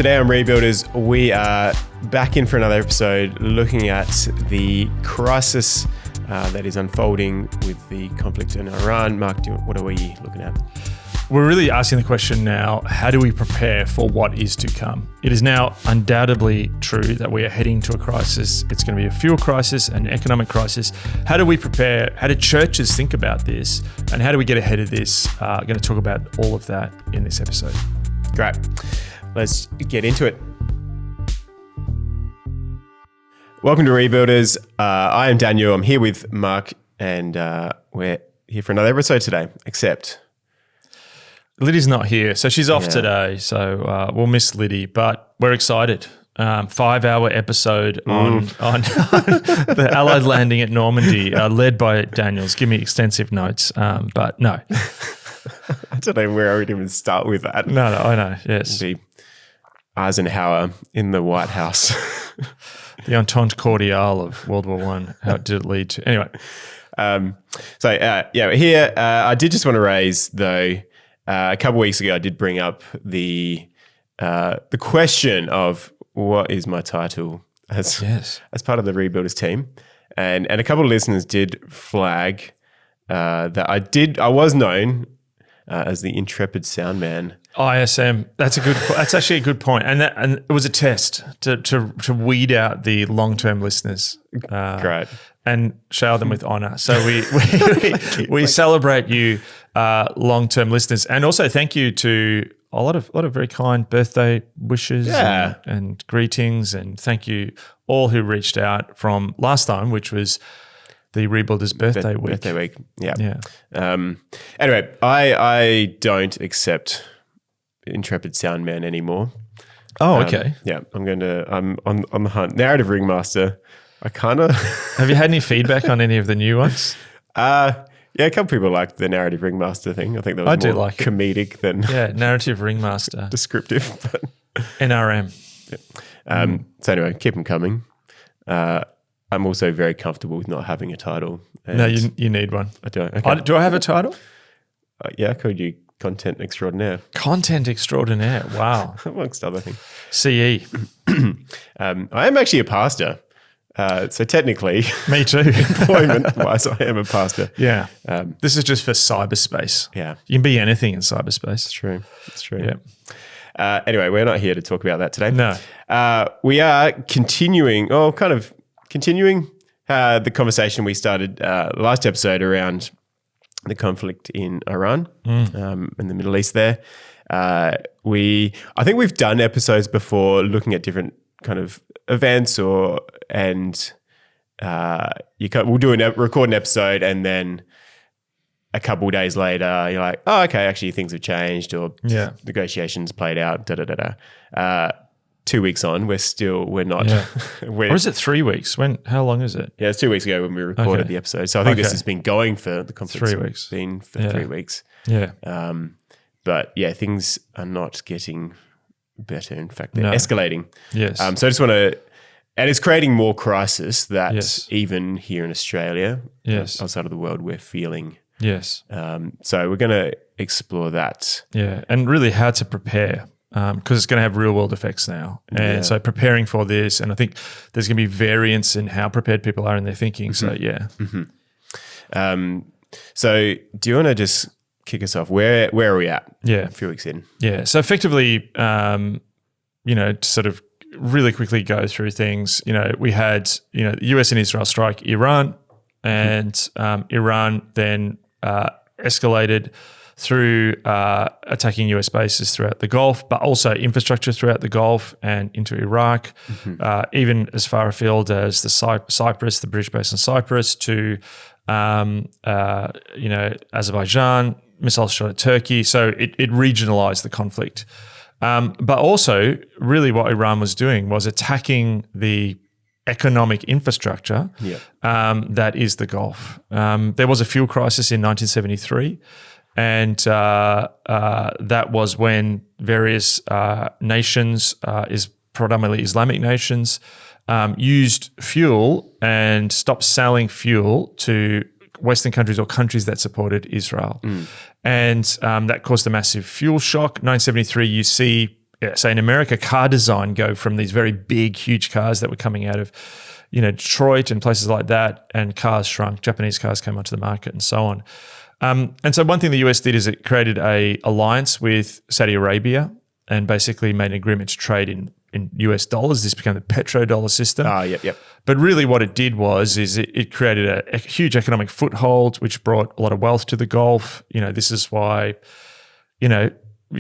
Today on Rebuilders, we are back in for another episode looking at the crisis that is unfolding with the conflict in Iran. Mark, what are we looking at? We're really asking the question now, how do we prepare for what is to come? It is now undoubtedly true that we are heading to a crisis. It's going to be a fuel crisis, an economic crisis. How do we prepare? How do churches think about this? And how do we get ahead of this? I'm going to talk about all of that in this episode. Great. Let's get into it. Welcome to Rebuilders. I am Daniel. I'm here with Mark, and we're here for another episode today, except Liddy's not here, so she's off today. So we'll miss Liddy, but we're excited. 5-hour episode on the Allied landing at Normandy, led by Daniels. Give me extensive notes, but no. I don't know where I would even start with that. No, I know, yes. The Eisenhower in the White House. The Entente Cordiale of World War I. How did it lead to? Anyway. Here, I did just want to raise, though, a couple of weeks ago, I did bring up the question of what is my title as part of the Rebuilders team, and a couple of listeners did flag that I was known as the Intrepid Sound Man. ISM. That's actually a good point, and it was a test to weed out the long-term listeners. Great. And shower them with honor. So we celebrate you, long-term listeners, and also thank you to a lot of very kind birthday wishes and greetings, and thank you all who reached out from last time, which was the Rebuilders birthday week. Birthday week, yeah. Anyway, I don't accept Intrepid Sound Man anymore. Oh, okay. I'm on the hunt. Narrative Ringmaster. I kind of... Have you had any feedback on any of the new ones? Yeah, a couple people liked the Narrative Ringmaster thing. I think that was more comedic than... Yeah, Narrative Ringmaster. Descriptive. But NRM. Yeah. So anyway, keep them coming. I'm also very comfortable with not having a title. No, you need one. I do. Okay. Do I have a title? I called you Content Extraordinaire. Content Extraordinaire. Wow. Amongst other things. CE. I am actually a pastor. So technically, me too. Employment-wise, I am a pastor. Yeah. This is just for cyberspace. Yeah. You can be anything in cyberspace. It's true. Yeah. Anyway, we're not here to talk about that today. No. We are continuing the conversation we started last episode around the conflict in Iran and the Middle East there. I think we've done episodes before looking at different kind of events we'll record an episode, and then a couple of days later you're like, oh, okay, actually things have changed, or negotiations played out, 2 weeks on, we're not. Yeah. Or is it 3 weeks? How long is it? Yeah, it's 2 weeks ago when we recorded the episode. So I think this has been going for the conflict. 3 weeks. Been for 3 weeks. Yeah. But yeah, things are not getting better. In fact, they're escalating. Yes. So I just want to, and it's creating more crisis that even here in Australia, outside of the world, we're feeling. Yes. So we're going to explore that. Yeah, and really how to prepare, because it's going to have real world effects now. And so preparing for this, and I think there's going to be variance in how prepared people are in their thinking. So So do you want to just kick us off? Where are we at? Yeah. A few weeks in. Yeah. So effectively, to sort of really quickly go through things, we had, the US and Israel strike Iran, and Iran then escalated through attacking US bases throughout the Gulf, but also infrastructure throughout the Gulf and into Iraq, even as far afield as the Cyprus, the British base in Cyprus, to Azerbaijan, missiles shot at Turkey. So it regionalized the conflict. But also, really what Iran was doing was attacking the economic infrastructure that is the Gulf. There was a fuel crisis in 1973, and that was when various nations, predominantly Islamic nations, used fuel and stopped selling fuel to Western countries or countries that supported Israel. And that caused a massive fuel shock. 1973, you see say in America, car design go from these very big, huge cars that were coming out of, Detroit and places like that, and cars shrunk. Japanese cars came onto the market and so on. And so one thing the US did is it created a alliance with Saudi Arabia and basically made an agreement to trade in US dollars. This became the petrodollar system. Yep. But really what it did was it created a huge economic foothold, which brought a lot of wealth to the Gulf. This is why, you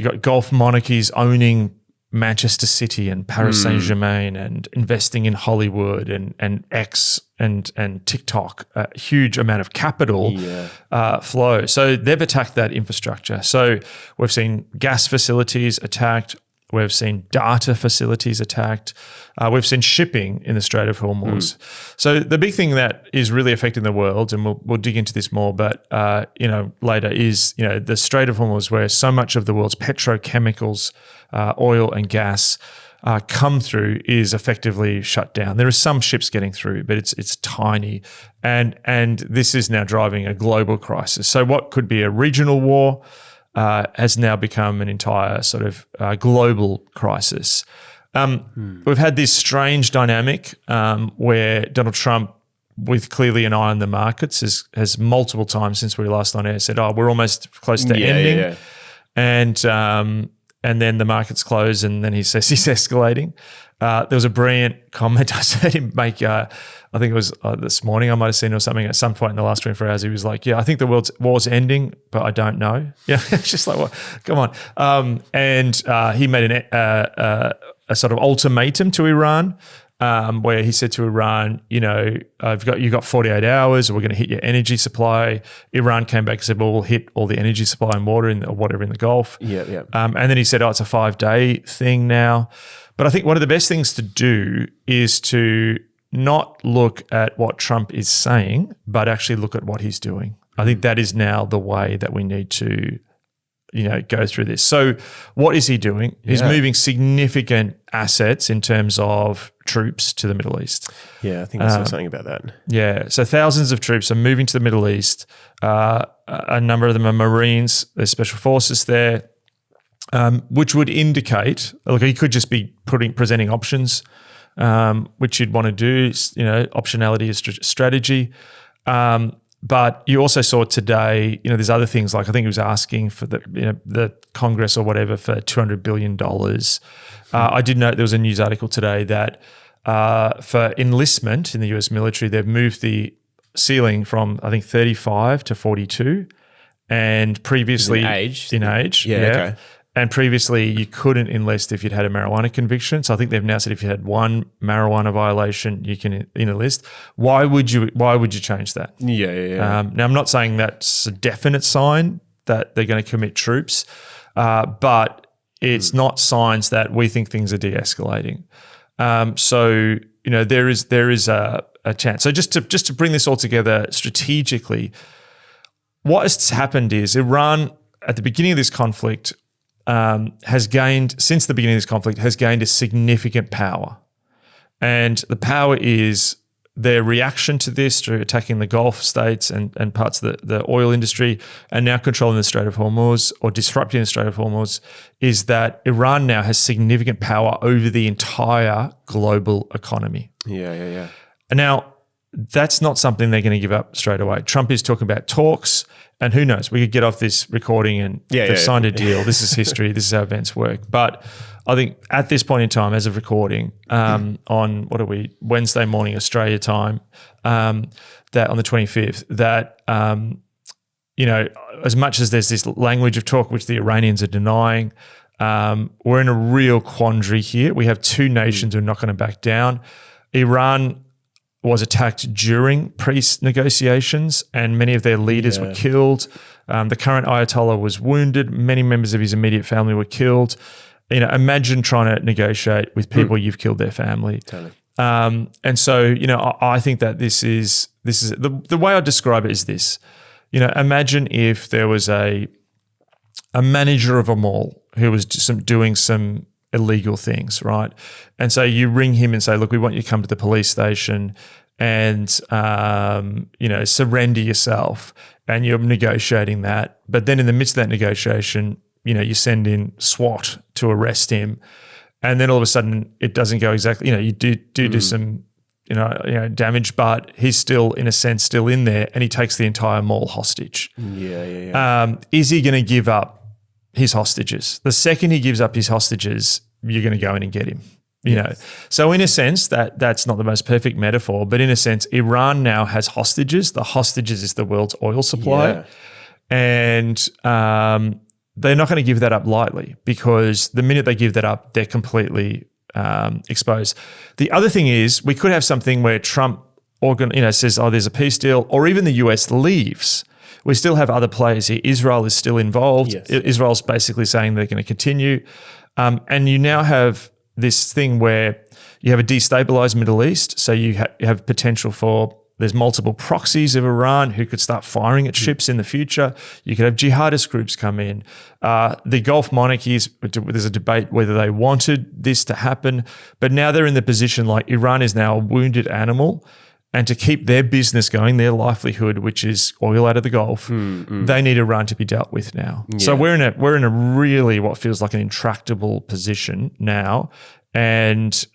got Gulf monarchies owning Manchester City and Paris Saint-Germain and investing in Hollywood and X and TikTok, a huge amount of capital flow. So they've attacked that infrastructure. So we've seen gas facilities attacked. We've seen data facilities attacked. We've seen shipping in the Strait of Hormuz. So the big thing that is really affecting the world, and we'll dig into this more, but later, is the Strait of Hormuz, where so much of the world's petrochemicals, oil and gas come through, is effectively shut down. There are some ships getting through, but it's tiny, and this is now driving a global crisis. So what could be a regional war has now become an entire sort of global crisis. We've had this strange dynamic where Donald Trump, with clearly an eye on the markets, has multiple times since we were last on air said, we're almost close to ending. Yeah. And then the markets close, and then he says he's escalating. There was a brilliant comment I heard him make, I think it was this morning I might have seen or something at some point in the last 24 hours. He was like, I think the world's war's ending, but I don't know. Yeah, it's just like, well, come on. And he made a sort of ultimatum to Iran, where he said to Iran, you've got 48 hours, or we're going to hit your energy supply. Iran came back and said, well, we'll hit all the energy supply and water or whatever in the Gulf. Yeah. And then he said, it's a 5-day thing now. But I think one of the best things to do is to not look at what Trump is saying, but actually look at what he's doing. I think that is now the way that we need to, go through this. So what is he doing? He's moving significant assets in terms of troops to the Middle East. Yeah, I think I saw something about that. Yeah, so thousands of troops are moving to the Middle East. A number of them are Marines. There's special forces there, which would indicate, look, he could just be presenting options, which you'd want to do. Optionality is strategy. But you also saw today, there's other things, like I think he was asking for the Congress or whatever for $200 billion. I did note there was a news article today that for enlistment in the US military, they've moved the ceiling from, I think, 35 to 42. And previously— In age? Yeah. Okay. And previously you couldn't enlist if you'd had a marijuana conviction. So I think they've now said if you had one marijuana violation, you can enlist. Why would you change that? Yeah. Now, I'm not saying that's a definite sign that they're going to commit troops, but it's not signs that we think things are de-escalating. So there is a chance. So just to bring this all together strategically, what has happened is Iran at the beginning of this conflict has gained a significant power. And the power is their reaction to this through attacking the Gulf states and parts of the oil industry, and now controlling the Strait of Hormuz or disrupting the Strait of Hormuz, is that Iran now has significant power over the entire global economy. Yeah. And now that's not something they're going to give up straight away. Trump is talking about talks, and who knows, we could get off this recording and they've signed a deal. This is history. This is how events work. But I think at this point in time, as of recording, on Wednesday morning Australia time, that on the 25th, that as much as there's this language of talk which the Iranians are denying, we're in a real quandary here. We have two nations who are not going to back down. Iran was attacked during peace negotiations, and many of their leaders were killed. The current Ayatollah was wounded. Many members of his immediate family were killed. Imagine trying to negotiate with people you've killed their family. Totally. And so, I think that this is the way I describe it is this. Imagine if there was a manager of a mall who was just doing some illegal things, right? And so you ring him and say, look, we want you to come to the police station and, surrender yourself. And you're negotiating that. But then in the midst of that negotiation, you send in SWAT to arrest him, and then all of a sudden it doesn't go exactly. You do some damage, but he's still, in a sense, still in there, and he takes the entire mall hostage. Yeah. Is he going to give up his hostages? The second he gives up his hostages, you're going to go in and get him. You know, so in a sense that's not the most perfect metaphor, but in a sense, Iran now has hostages. The hostages is the world's oil supply, and they're not going to give that up lightly, because the minute they give that up, they're completely exposed. The other thing is, we could have something where Trump says, "Oh, there's a peace deal," or even the US leaves. We still have other players here. Israel is still involved. Yes. Israel's basically saying they're going to continue, and you now have this thing where you have a destabilized Middle East. So you have potential for, there's multiple proxies of Iran who could start firing at ships in the future. You could have jihadist groups come in. The Gulf monarchies, there's a debate whether they wanted this to happen, but now they're in the position like Iran is now a wounded animal, and to keep their business going, their livelihood, which is oil out of the Gulf, they need Iran to be dealt with now. Yeah. So we're in a really what feels like an intractable position now, and it's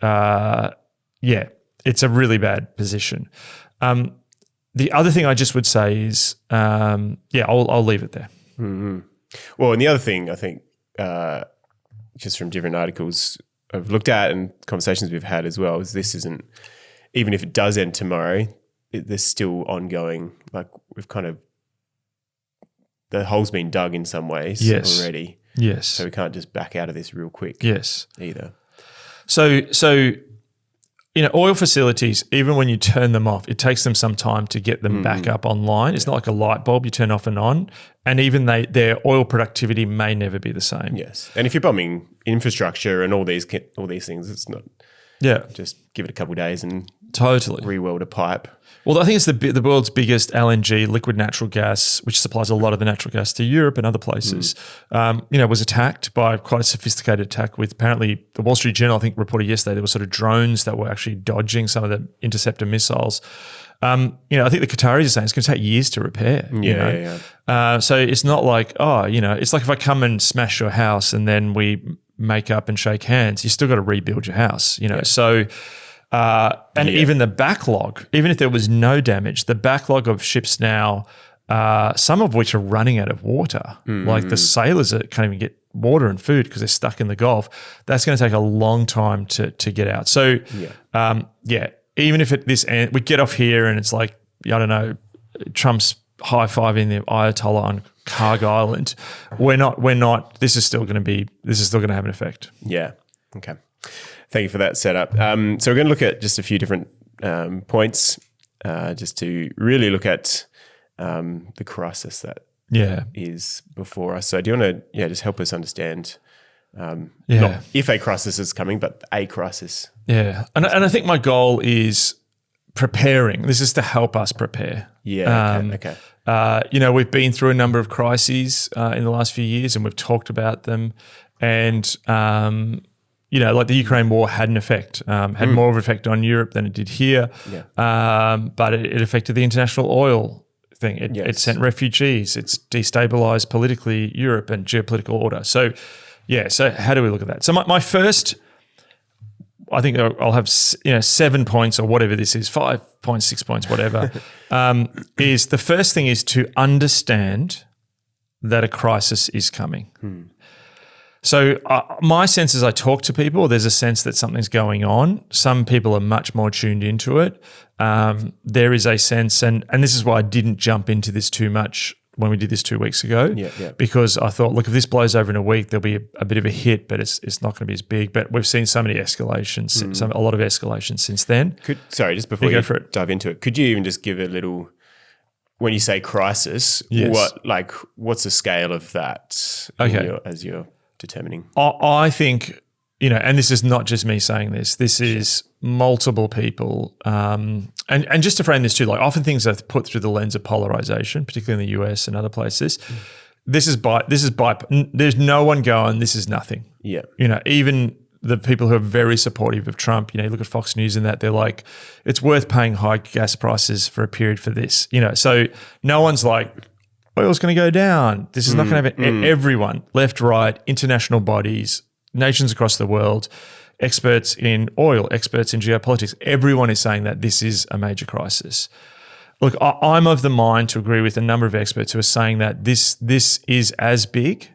a really bad position. The other thing I just would say is, I'll leave it there. Mm-hmm. Well, and the other thing I think, just from different articles I've looked at and conversations we've had as well, is this isn't. Even if it does end tomorrow, there's still ongoing, like we've kind of, the hole's been dug in some ways already. Yes. So we can't just back out of this real quick. Yes. Either. So oil facilities, even when you turn them off, it takes them some time to get them back up online. It's not like a light bulb you turn off and on. And even their oil productivity may never be the same. Yes. And if you're bombing infrastructure and all these things, it's not. Yeah. Just give it a couple of days and totally re-weld a pipe. Well, I think it's the world's biggest LNG, liquid natural gas, which supplies a lot of the natural gas to Europe and other places, was attacked by quite a sophisticated attack with, apparently, the Wall Street Journal, I think, reported yesterday there were sort of drones that were actually dodging some of the interceptor missiles. I think the Qataris are saying it's going to take years to repair. So it's not like, it's like if I come and smash your house and then we make up and shake hands, you still got to rebuild your house, So, even the backlog, even if there was no damage, the backlog of ships now, some of which are running out of water, like the sailors that can't even get water and food because they're stuck in the Gulf, that's going to take a long time to get out. So, even if we get off here and it's like, I don't know, Trump's high-fiving the Ayatollah on Karg Island, we're not, this is still going to have an effect. Yeah. Okay. Thank you for that setup. So we're going to look at just a few different points, just to really look at the crisis that is before us. So do you want to just help us understand not if a crisis is coming, but a crisis? Yeah. And I think my goal is preparing. This is to help us prepare. Yeah. Okay. We've been through a number of crises in the last few years, and we've talked about them. And like the Ukraine war had an effect, had more of an effect on Europe than it did here. Yeah. But it affected the international oil thing. It sent refugees. It's destabilized politically Europe and geopolitical order. So, so how do we look at that? So my first, I think I'll have 7 points or whatever this is, 5 points, 6 points, whatever, is the first thing is to understand that a crisis is coming. So my sense as I talk to people, there's a sense that something's going on. Some people are much more tuned into it. There is a sense, and this is why I didn't jump into this too much when we did this 2 weeks ago, because I thought, look, if this blows over in a week, there'll be a bit of a hit, but it's not going to be as big. But we've seen so many escalations, a lot of escalations since then. Just before you dive into it, could you even just give a little, when you say crisis, what's the scale of that as you're determining? I think, and this is not just me saying this. This is multiple people, and just to frame this too, like often things are put through the lens of polarization, particularly in the US and other places. This is by. There's no one going, this is nothing. Yeah, even the people who are very supportive of Trump, you look at Fox News and that, they're like, it's worth paying high gas prices for a period for this. So no one's like, oil's going to go down. This is not going to happen. Everyone, left, right, international bodies, nations across the world, experts in oil, experts in geopolitics, everyone is saying that this is a major crisis. Look, I'm of the mind to agree with a number of experts who are saying that this is as big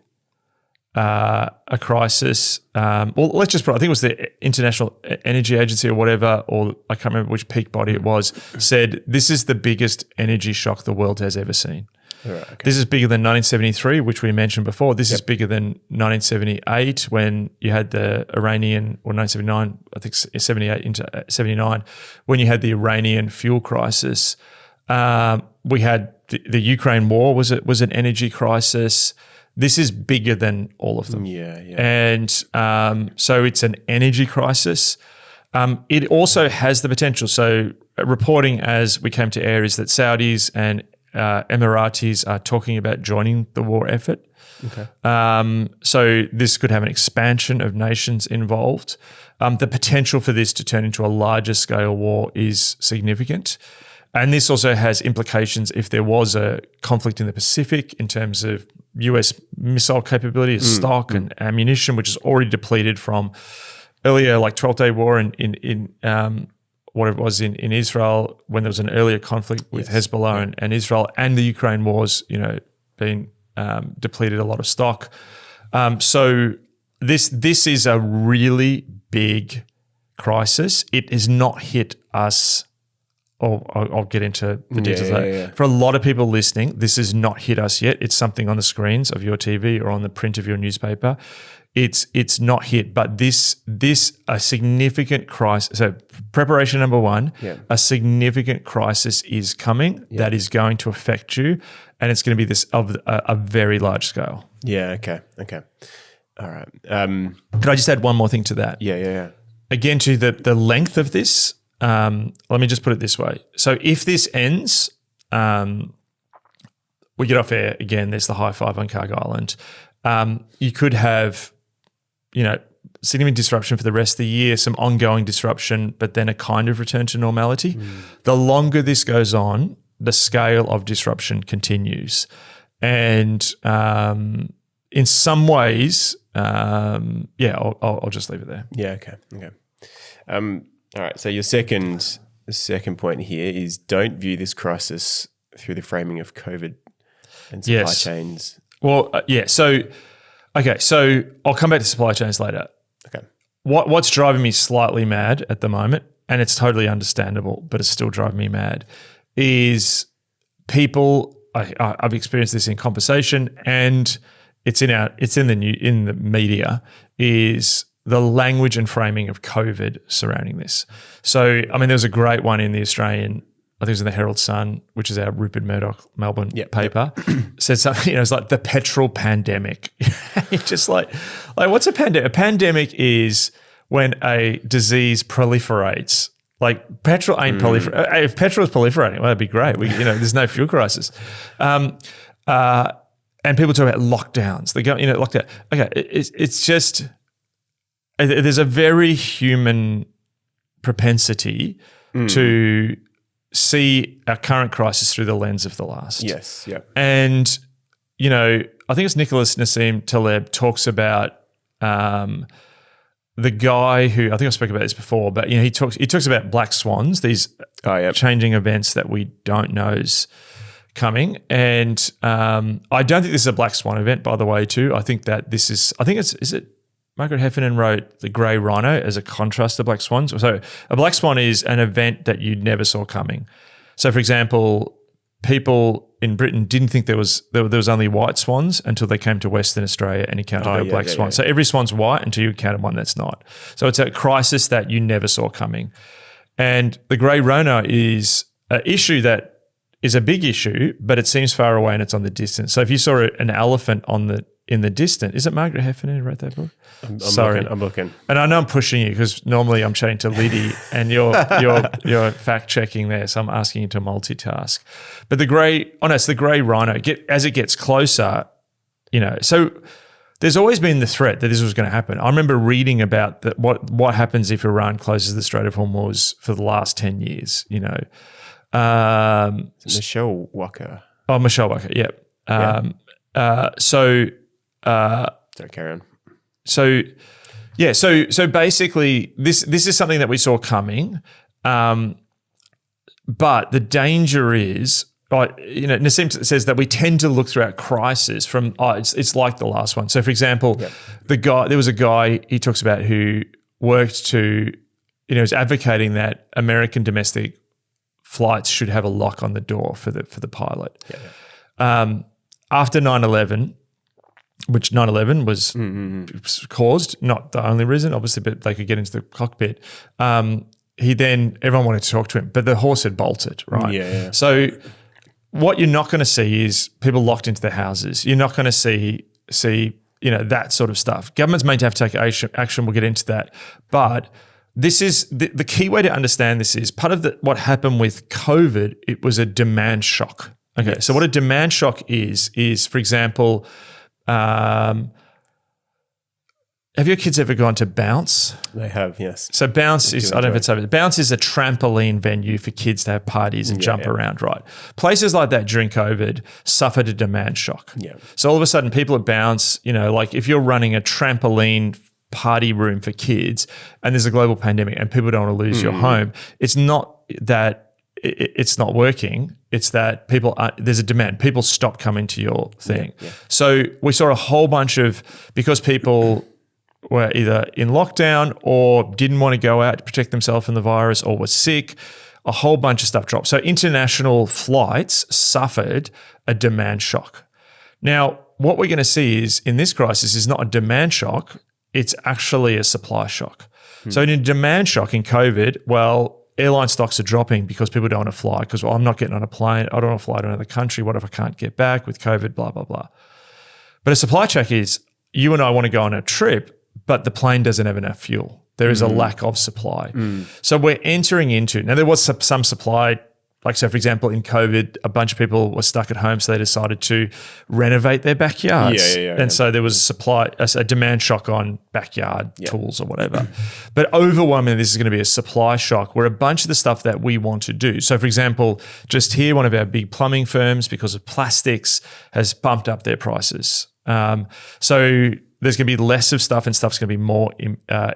a crisis. Well, let's just put, I think it was the International Energy Agency or whatever, or I can't remember which peak body it was, said this is the biggest energy shock the world has ever seen. Right, okay. This is bigger than 1973, which we mentioned before. This is bigger than 1978 when you had the Iranian, or 1979, I think 78 into 79, when you had the Iranian fuel crisis. We had the Ukraine war was an energy crisis. This is bigger than all of them. Yeah. And so it's an energy crisis. It also has the potential. So reporting as we came to air is that Saudis and Emiratis are talking about joining the war effort. Okay. So this could have an expansion of nations involved. The potential for this to turn into a larger scale war is significant. And this also has implications if there was a conflict in the Pacific in terms of US missile capability, stock and ammunition, which is already depleted from earlier, like 12-day war in what it was in Israel when there was an earlier conflict with Hezbollah and Israel, and the Ukraine wars, being depleted a lot of stock. So this is a really big crisis. It has not hit us. I'll get into the details of that. Yeah. For a lot of people listening, this has not hit us yet. It's something on the screens of your TV or on the print of your newspaper. It's not hit, but this a significant crisis. So preparation number one, a significant crisis is coming that is going to affect you, and it's going to be this of a very large scale. Yeah. Okay. All right. Could I just add one more thing to that? Yeah. Again, to the length of this. Let me just put it this way. So if this ends, we get off air again, there's the high five on Cargo Island. You could have, significant disruption for the rest of the year, some ongoing disruption, but then a kind of return to normality. The longer this goes on, the scale of disruption continues. And in some ways, I'll just leave it there. Yeah, okay. All right, so your second point here is don't view this crisis through the framing of COVID and supply chains. Well, So I'll come back to supply chains later. Okay. What's driving me slightly mad at the moment, and it's totally understandable, but it's still driving me mad, is people. I've experienced this in conversation, and it's in the media. Is the language and framing of COVID surrounding this. So, there was a great one in the Australian, I think it was in the Herald Sun, which is our Rupert Murdoch Melbourne paper, said something, it's like the petrol pandemic. You're just like what's a pandemic? A pandemic is when a disease proliferates. Like petrol ain't proliferating. If petrol is proliferating, well, that'd be great. There's no fuel crisis. And people talk about lockdowns. They go, lockdown. Okay, it's just... There's a very human propensity to see our current crisis through the lens of the last. Yes, yeah. And, I think it's Nicholas Nassim Taleb talks about the guy who, I think I spoke about this before, but, he talks about black swans, these changing events that we don't know is coming. And I don't think this is a black swan event, by the way, too. I think that this is, is it Margaret Heffernan wrote The Grey Rhino as a contrast to black swans. So a black swan is an event that you never saw coming. So, for example, people in Britain didn't think there was only white swans until they came to Western Australia and encountered a black swan. Yeah. So every swan's white until you encounter one that's not. So it's a crisis that you never saw coming. And the Grey Rhino is an issue that is a big issue, but it seems far away and it's on the distance. So if you saw an elephant in the distance, is it Margaret Heffernan who wrote that book? I'm looking. And I know I'm pushing you because normally I'm chatting to Liddy and you're fact checking there, so I'm asking you to multitask. But it's the Grey Rhino. As it gets closer, so there's always been the threat that this was going to happen. I remember reading about what happens if Iran closes the Strait of Hormuz for the last 10 years. Michelle Walker. Oh, Michelle Walker, yeah. Sorry, carry on. So basically, this is something that we saw coming, but the danger is, Nassim says that we tend to look throughout crisis from it's like the last one. So, for example, there was a guy he talks about who worked to, was advocating that American domestic flights should have a lock on the door for the pilot. After 9/11. Which 9/11 was caused, not the only reason, obviously, but they could get into the cockpit. Everyone wanted to talk to him, but the horse had bolted, right? Yeah. So what you're not going to see is people locked into their houses. You're not going to see that sort of stuff. Governments may have to take action. We'll get into that. But this is the key way to understand this is part of what happened with COVID, it was a demand shock. Okay, yes. So what a demand shock is, for example, have your kids ever gone to Bounce? They have, yes. So Bounce is, I don't know if it's over. Bounce is a trampoline venue for kids to have parties and jump around, right? Places like that during COVID suffered a demand shock. Yeah. So all of a sudden people at Bounce, like if you're running a trampoline party room for kids and there's a global pandemic and people don't want to lose your home, it's not that it's not working. It's that there's a demand. People stop coming to your thing. Yeah. So we saw a whole bunch because people were either in lockdown or didn't want to go out to protect themselves from the virus or were sick, a whole bunch of stuff dropped. So international flights suffered a demand shock. Now, what we're going to see is in this crisis is not a demand shock, it's actually a supply shock. So in a demand shock in COVID, airline stocks are dropping because people don't want to fly because, I'm not getting on a plane. I don't want to fly to another country. What if I can't get back with COVID, blah, blah, blah. But a supply check is you and I want to go on a trip, but the plane doesn't have enough fuel. There is a lack of supply. So we're entering into – now there was some supply. Like, so for example, in COVID, a bunch of people were stuck at home, so they decided to renovate their backyards. And so there was a demand shock on backyard tools or whatever. But overwhelmingly, this is going to be a supply shock where a bunch of the stuff that we want to do. So for example, just here, one of our big plumbing firms, because of plastics, has bumped up their prices. So there's going to be less of stuff and stuff's going to be more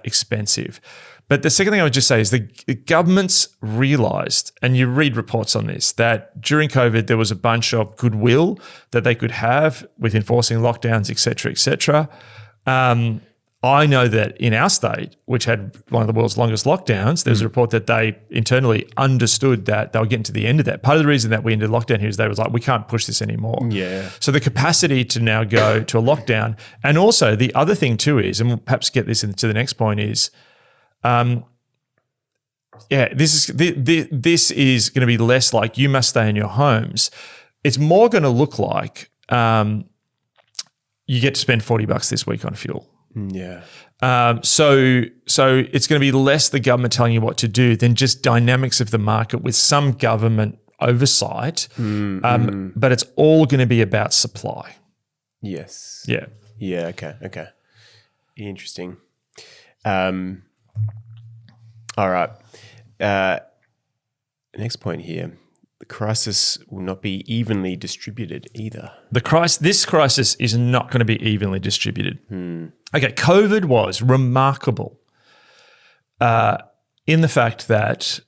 expensive. But the second thing I would just say is the governments realised, and you read reports on this, that during COVID there was a bunch of goodwill that they could have with enforcing lockdowns, et cetera, et cetera. I know that in our state, which had one of the world's longest lockdowns, there was a report that they internally understood that they were getting to the end of that. Part of the reason that we ended lockdown here is they was like, we can't push this anymore. Yeah. So the capacity to now go to a lockdown, and also the other thing too is, and we'll perhaps get this into the next point is, this is going to be less like you must stay in your homes. It's more going to look like you get to spend $40 this week on fuel. Yeah. So it's going to be less the government telling you what to do than just dynamics of the market with some government oversight. But it's all going to be about supply. Yes. Yeah. Yeah. Okay. Interesting. All right. Next point here. The crisis will not be evenly distributed either. This crisis is not going to be evenly distributed. Okay, COVID was remarkable in the fact that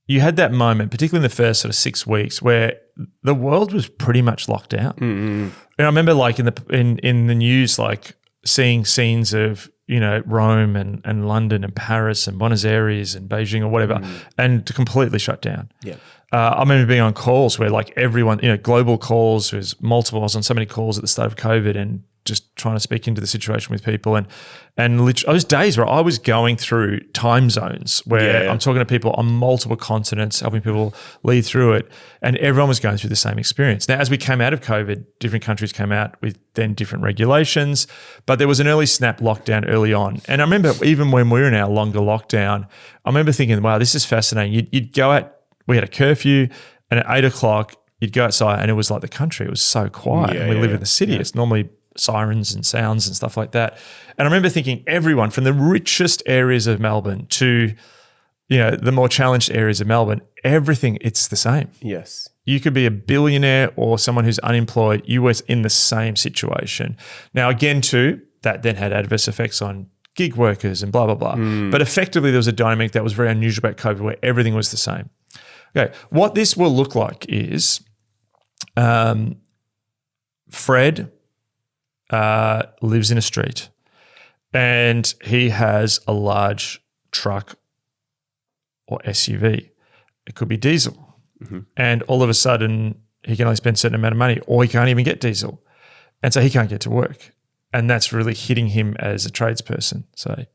you had that moment, particularly in the first sort of 6 weeks, where the world was pretty much locked down. And I remember, like in the news, like seeing scenes of Rome and London and Paris and Buenos Aires and Beijing or whatever, and to completely shut down. Yeah. I remember being on calls where like everyone, global calls, there's multiple. I was on so many calls at the start of COVID and just trying to speak into the situation with people. And literally, those days where I was going through time zones where I'm talking to people on multiple continents, helping people lead through it, and everyone was going through the same experience. Now, as we came out of COVID, different countries came out with then different regulations, but there was an early snap lockdown early on. And I remember even when we were in our longer lockdown, I remember thinking, wow, this is fascinating. You'd go out, we had a curfew, and at 8 o'clock, you'd go outside and it was like the country. It was so quiet. And we live in the city. It's normally sirens and sounds and stuff like that. And I remember thinking everyone from the richest areas of Melbourne to, the more challenged areas of Melbourne, everything, it's the same. Yes. You could be a billionaire or someone who's unemployed. You were in the same situation. Now, again, too, that then had adverse effects on gig workers and blah, blah, blah. But effectively, there was a dynamic that was very unusual about COVID where everything was the same. Okay, what this will look like is Fred lives in a street and he has a large truck or SUV. It could be diesel. And all of a sudden, he can only spend a certain amount of money or he can't even get diesel. And so he can't get to work. And that's really hitting him as a tradesperson, say.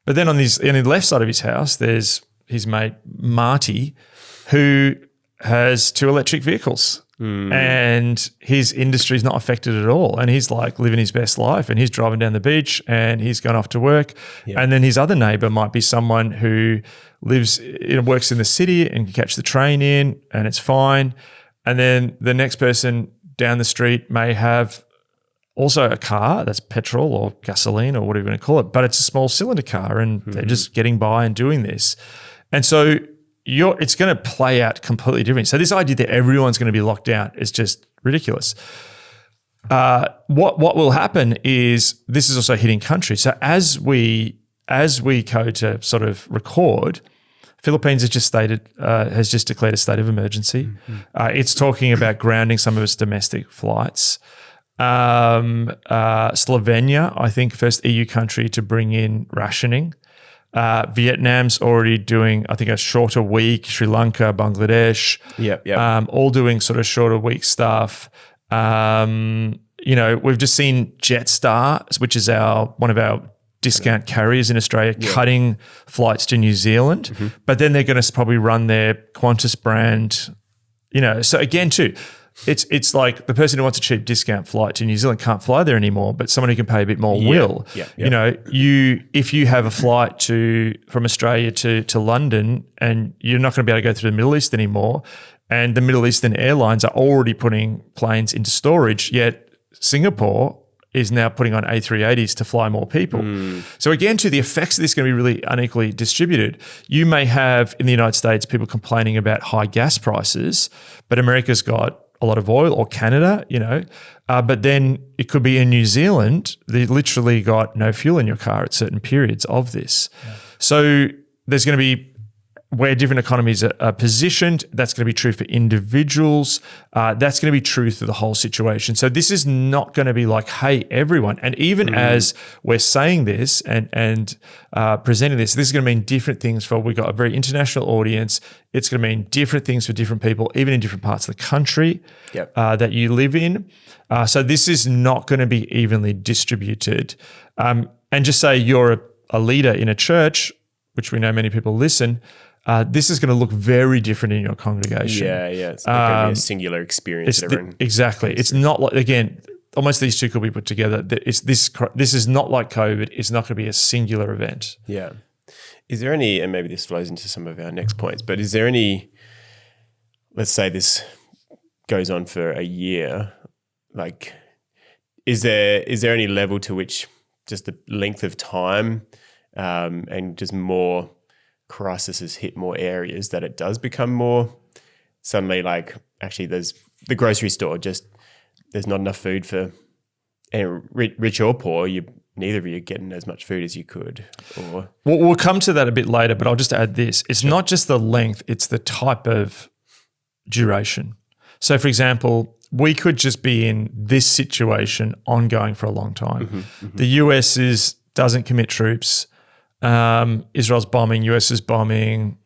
But then on the left side of his house, there's his mate Marty, who has 2 electric vehicles. And his industry is not affected at all. And he's like living his best life and he's driving down the beach and he's gone off to work. And then his other neighbor might be someone who works in the city and can catch the train in and it's fine. And then the next person down the street may have also a car that's petrol or gasoline or whatever you want to call it, but it's a small cylinder car and they're just getting by and doing this. And so it's going to play out completely different. So this idea that everyone's going to be locked down is just ridiculous. What will happen is this is also hitting countries. So as we go to sort of record, Philippines has just declared a state of emergency. It's talking about grounding some of its domestic flights. Slovenia, I think, first EU country to bring in rationing. Vietnam's already doing, I think, a shorter week. Sri Lanka, Bangladesh, all doing sort of shorter week stuff. We've just seen Jetstar, which is one of our discount carriers in Australia, cutting flights to New Zealand. But then they're going to probably run their Qantas brand. So again, too. It's like the person who wants a cheap discount flight to New Zealand can't fly there anymore, but someone who can pay a bit more will. If you have a flight from Australia to London and you're not going to be able to go through the Middle East anymore, and the Middle Eastern airlines are already putting planes into storage, yet Singapore is now putting on A380s to fly more people. So again, too, the effects of this are going to be really unequally distributed. You may have in the United States people complaining about high gas prices, but America's got a lot of oil, or Canada, but then it could be in New Zealand, they literally got no fuel in your car at certain periods of this. So there's going to be where different economies are positioned. That's going to be true for individuals. That's going to be true through the whole situation. So this is not going to be like, hey, everyone. And even as we're saying this and presenting this is going to mean different things we've got a very international audience. It's going to mean different things for different people, even in different parts of the country that you live in. So this is not going to be evenly distributed. And just say you're a leader in a church, which we know many people listen, this is going to look very different in your congregation. It's not going to be a singular experience. Exactly. It's not like, again, almost these two could be put together. This is not like COVID. It's not going to be a singular event. Yeah. Is there any, and maybe this flows into some of our next points, but is there any, let's say this goes on for a year, like, is there any level to which just the length of time and just more crises hit more areas that it does become more suddenly like, actually there's the grocery store, just there's not enough food for rich or poor, neither of you are getting as much food as you could. Or we'll come to that a bit later, but I'll just add this. It's not just the length, it's the type of duration. So for example, we could just be in this situation ongoing for a long time. The US doesn't commit troops. Israel's bombing, US is bombing,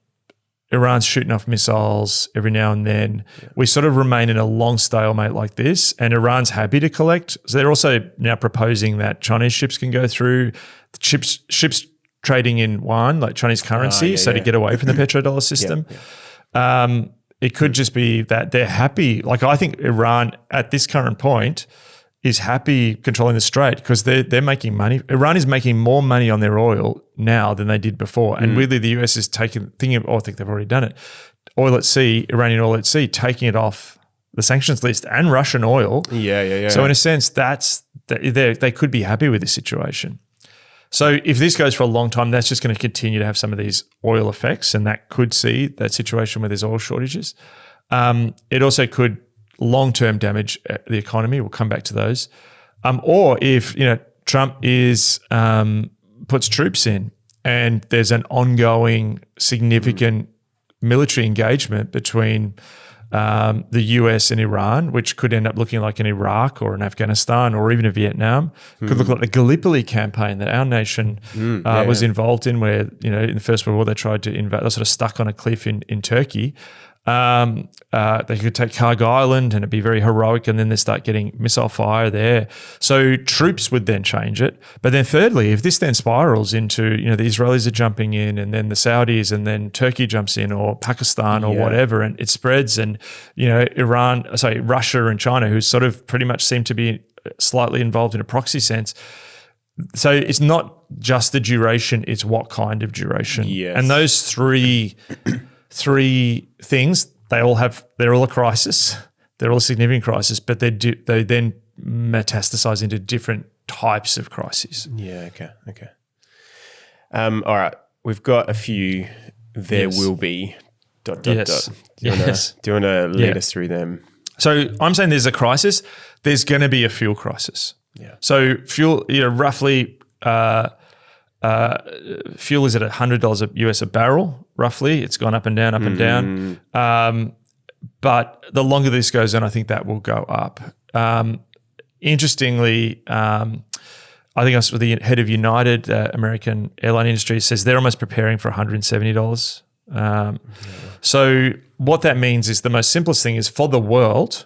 Iran's shooting off missiles every now and then. We sort of remain in a long stalemate like this, and Iran's happy to collect. So they're also now proposing that Chinese ships can go through, ships trading in yuan, like Chinese currency, to get away from the petrodollar system. It could just be that they're happy. Like I think Iran at this current point is happy controlling the strait because they're making money. Iran is making more money on their oil now than they did before. And weirdly, the US is I think they've already done it. Oil at sea, Iranian oil at sea, taking it off the sanctions list, and Russian oil. Yeah. So in a sense, they could be happy with this situation. So if this goes for a long time, that's just going to continue to have some of these oil effects, and that could see that situation where there's oil shortages. It also could long-term damage the economy. We'll come back to those. Or if Trump puts troops in, and there's an ongoing significant military engagement between the US and Iran, which could end up looking like an Iraq or an Afghanistan or even a Vietnam. Could look like the Gallipoli campaign that our nation was involved in, where in the First World War they tried to invade. They're sort of stuck on a cliff in Turkey. They could take Karg Island and it'd be very heroic, and then they start getting missile fire there. So troops would then change it. But then thirdly, if this then spirals into, the Israelis are jumping in, and then the Saudis, and then Turkey jumps in, or Pakistan or whatever, and it spreads, and Russia and China, who sort of pretty much seem to be slightly involved in a proxy sense. So it's not just the duration, it's what kind of duration. Yes. And those three things, they're all a crisis. They're all a significant crisis, but they then metastasize into different types of crises. Yeah. Okay. All right. We've got a few. There will be. ... Do you want to lead us through them? So I'm saying there's a crisis. There's going to be a fuel crisis. Yeah. So fuel, roughly. Fuel is at $100 US a barrel, roughly. It's gone up and down, but the longer this goes on, I think that will go up. Interestingly, I think I was with the head of United, American airline industry, says they're almost preparing for $170. So what that means is the most simplest thing is for the world,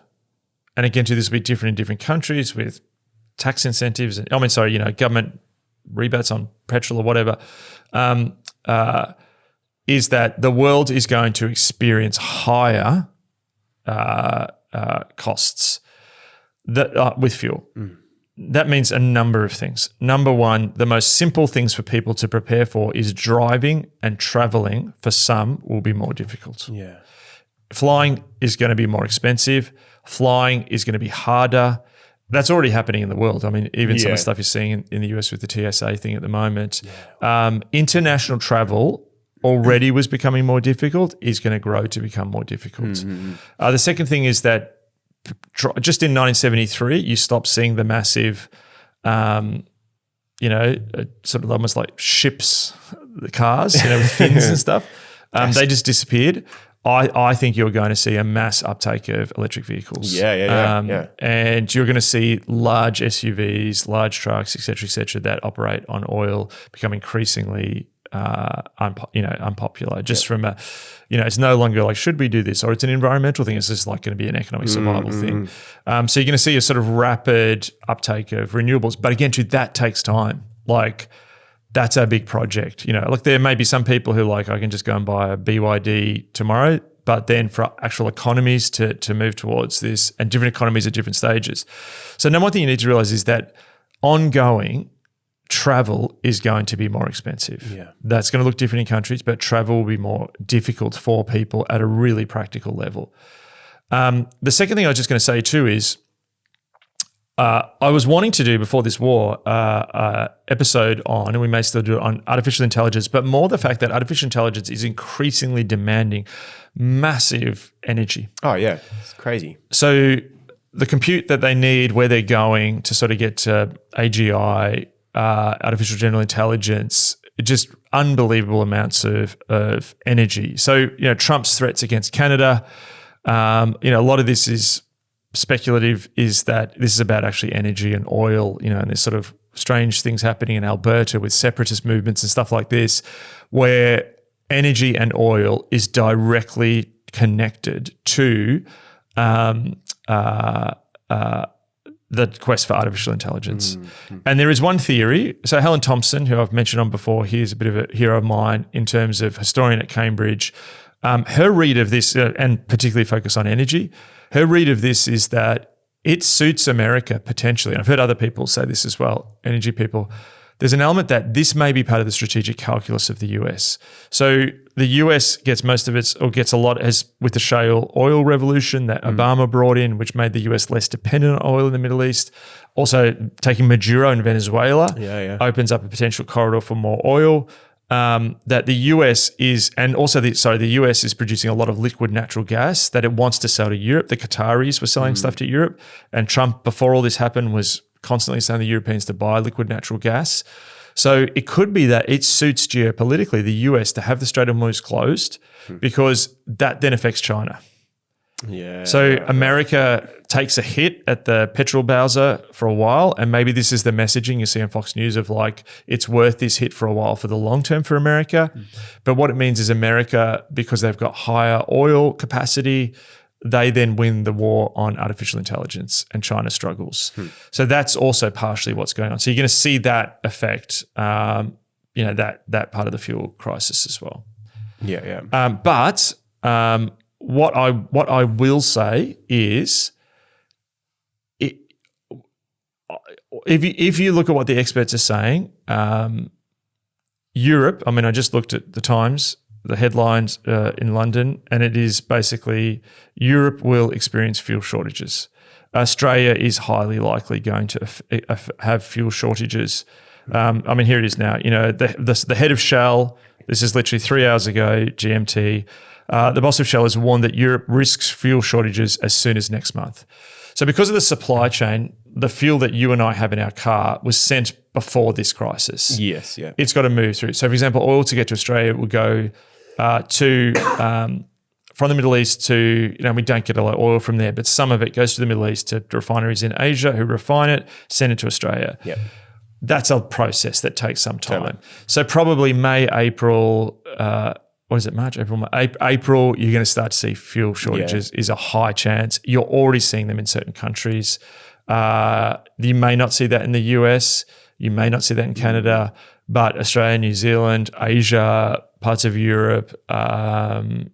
and again, this will be different in different countries with tax incentives, government rebates on petrol or whatever, is that the world is going to experience higher costs with fuel. That means a number of things. Number one, the most simple things for people to prepare for is driving and traveling for some will be more difficult. Yeah. Flying is going to be more expensive. Flying is going to be harder. That's already happening in the world. I mean, even some of the stuff you're seeing in the US with the TSA thing at the moment. Yeah. International travel already was becoming more difficult, is going to grow to become more difficult. The second thing is that just in 1973, you stopped seeing the massive, sort of almost like ships, the cars, with fins and stuff. They just disappeared. I think you're going to see a mass uptake of electric vehicles. Yeah. And you're going to see large SUVs, large trucks, et cetera, that operate on oil become increasingly unpopular. Just from it's no longer like, should we do this? Or it's an environmental thing. It's just like going to be an economic survival thing. So you're going to see a sort of rapid uptake of renewables. But again, that takes time. Like, that's a big project. There may be some people who I can just go and buy a BYD tomorrow, but then for actual economies to move towards this, and different economies at different stages. So number one thing you need to realize is that ongoing travel is going to be more expensive. Yeah. That's going to look different in countries, but travel will be more difficult for people at a really practical level. The second thing I was just going to say too is, I was wanting to do before this war episode on, and we may still do it, on artificial intelligence, but more the fact that artificial intelligence is increasingly demanding massive energy. Oh yeah, it's crazy. So the compute that they need, where they're going to sort of get to AGI, artificial general intelligence, just unbelievable amounts of energy. So Trump's threats against Canada, a lot of this is speculative, is that this is about actually energy and oil, and there's sort of strange things happening in Alberta with separatist movements and stuff like this, where energy and oil is directly connected to the quest for artificial intelligence. And there is one theory. So Helen Thompson, who I've mentioned on before, he's a bit of a hero of mine in terms of historian at Cambridge. Her read of this, and particularly focus on energy, her read of this is that it suits America potentially, and I've heard other people say this as well, energy people, there's an element that this may be part of the strategic calculus of the US. So the US gets most of its, or gets a lot, as with the shale oil revolution that Obama brought in, which made the US less dependent on oil in the Middle East. Also, taking Maduro in Venezuela opens up a potential corridor for more oil. That the US is, and also the US is producing a lot of liquid natural gas that it wants to sell to Europe. The Qataris were selling stuff to Europe, and Trump, before all this happened, was constantly telling the Europeans to buy liquid natural gas. So it could be that it suits geopolitically the US to have the Strait of Hormuz closed because that then affects China. Yeah. So America takes a hit at the petrol bowser for a while, and maybe this is the messaging you see on Fox News of like, it's worth this hit for a while for the long term for America. But what it means is America, because they've got higher oil capacity, they then win the war on artificial intelligence, and China struggles. So that's also partially what's going on. So you're going to see that affect, that part of the fuel crisis as well. Yeah. But what I will say is, if you look at what the experts are saying, Europe. I mean, I just looked at the Times, the headlines in London, and it is basically Europe will experience fuel shortages. Australia is highly likely going to have fuel shortages. I mean, here it is now. You know, the head of Shell. This is literally 3 hours ago, GMT. The boss of Shell has warned that Europe risks fuel shortages as soon as next month. So because of the supply chain, the fuel that you and I have in our car was sent before this crisis. Yes, yeah. It's got to move through. So for example, oil to get to Australia would go from the Middle East to, we don't get a lot of oil from there, but some of it goes to the Middle East to refineries in Asia who refine it, send it to Australia. Yep. That's a process that takes some time. Totally. So probably May, April, March, April, May? April, you're going to start to see fuel shortages is a high chance. You're already seeing them in certain countries. You may not see that in the US. You may not see that in Canada, but Australia, New Zealand, Asia, parts of Europe, other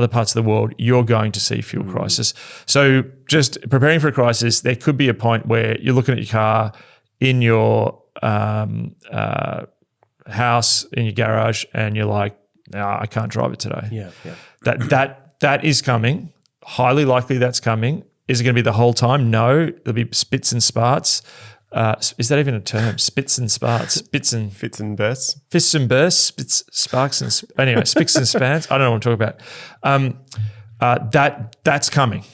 parts of the world, you're going to see fuel crisis. So just preparing for a crisis, there could be a point where you're looking at your car in your house, in your garage, and you're like, no, I can't drive it today. Yeah. That is coming. Highly likely that's coming. Is it going to be the whole time? No. There'll be spits and sparts. Is that even a term? Spits and sparts. Fits and bursts. Fists and bursts. Spits, sparks and anyway, spits and spans. I don't know what I'm talking about. That's coming.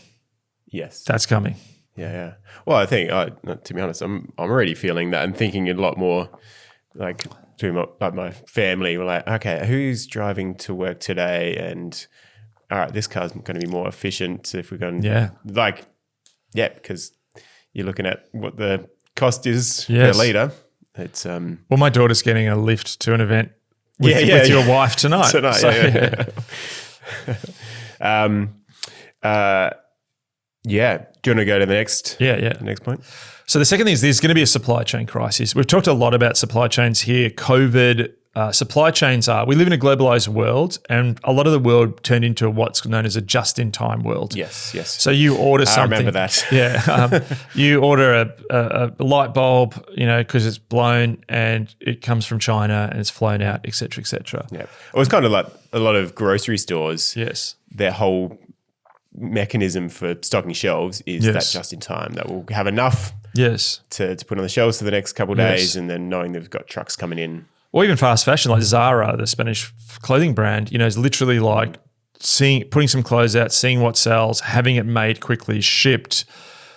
Yes, that's coming. Yeah. Well, I think to be honest, I'm already feeling that. I'm thinking a lot more like to my family. We're like, okay, who's driving to work today? And all right, this car's going to be more efficient if we're going. Because you're looking at what the cost is per litre. It's well, my daughter's getting a lift to an event with your wife tonight. Do you want to go to the next? The next point. So the second thing is there's going to be a supply chain crisis. We've talked a lot about supply chains here. COVID, supply chains we live in a globalized world, and a lot of the world turned into what's known as a just-in-time world. Yes. So you order something. I remember that. Yeah. You order a light bulb, because it's blown and it comes from China and it's flown out, et cetera, et cetera. Yeah. It was kind of like a lot of grocery stores. Yes. Their whole mechanism for stocking shelves is that just-in-time, that will have enough to put on the shelves for the next couple of days, and then knowing they've got trucks coming in. Or even fast fashion, like Zara, the Spanish clothing brand, is literally like putting some clothes out, seeing what sells, having it made quickly, shipped.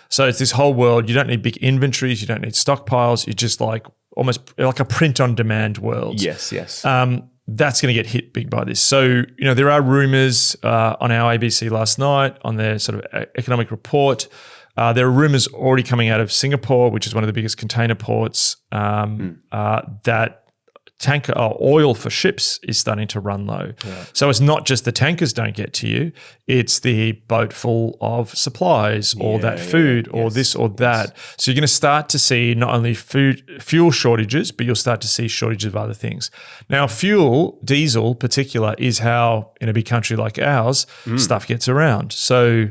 So it's this whole world. You don't need big inventories. You don't need stockpiles. You're just like almost like a print-on-demand world. Yes. That's going to get hit big by this. So, there are rumors on our ABC last night on their sort of economic report. There are rumors already coming out of Singapore, which is one of the biggest container ports, that oil for ships is starting to run low. Yeah. So it's not just the tankers don't get to you, it's the boat full of supplies or that food or this or that. So you're going to start to see not only fuel shortages, but you'll start to see shortages of other things. Now, fuel, diesel particular, is how in a big country like ours, stuff gets around. So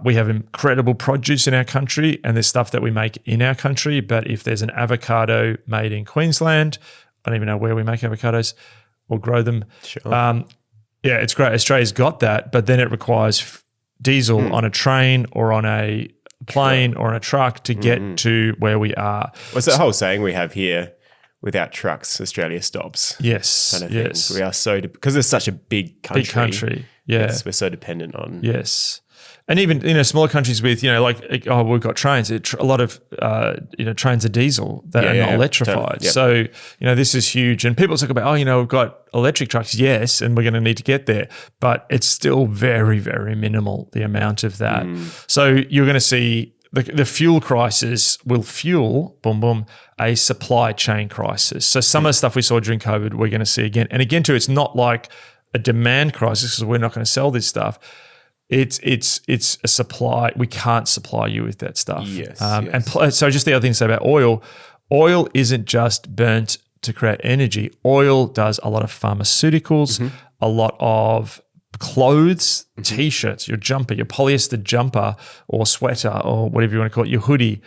we have incredible produce in our country and there's stuff that we make in our country, but if there's an avocado made in Queensland, I don't even know where we make avocados or grow them. Sure. It's great. Australia's got that, but then it requires diesel on a train or on a plane or on a truck to get to where we are. What's that whole saying we have here? Without trucks, Australia stops. Yes. Kind of yes. We are so because it's such a big country. Big country. Yeah. We're so dependent on. Yes. And even smaller countries with we've got trains. A lot of trains are diesel that are not electrified. Yep. So this is huge. And people talk about we've got electric trucks. Yes, and we're going to need to get there, but it's still very very minimal the amount of that. So you're going to see the fuel crisis will fuel a supply chain crisis. So some of the stuff we saw during COVID, we're going to see again and again too. It's not like a demand crisis because we're not going to sell this stuff. It's a supply. We can't supply you with that stuff. Yes. And so just the other thing to say about oil. Oil isn't just burnt to create energy. Oil does a lot of pharmaceuticals, a lot of clothes, T-shirts, your jumper, your polyester jumper or sweater or whatever you want to call it, your hoodie,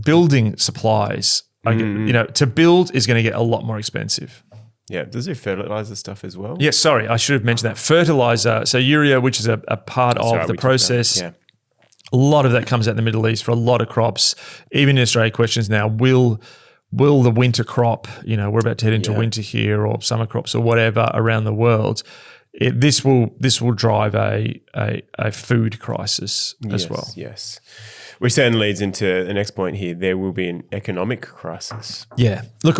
building supplies. To build is going to get a lot more expensive. Yeah, does it fertilizer stuff as well? Yes, sorry, I should have mentioned that. Fertilizer, so urea, which is a part of the process, a lot of that comes out in the Middle East for a lot of crops. Even in Australia, questions now, will the winter crop, we're about to head into winter here or summer crops or whatever around the world, this will drive a food crisis as well. Yes. Which then leads into the next point here. There will be an economic crisis. Yeah. Look,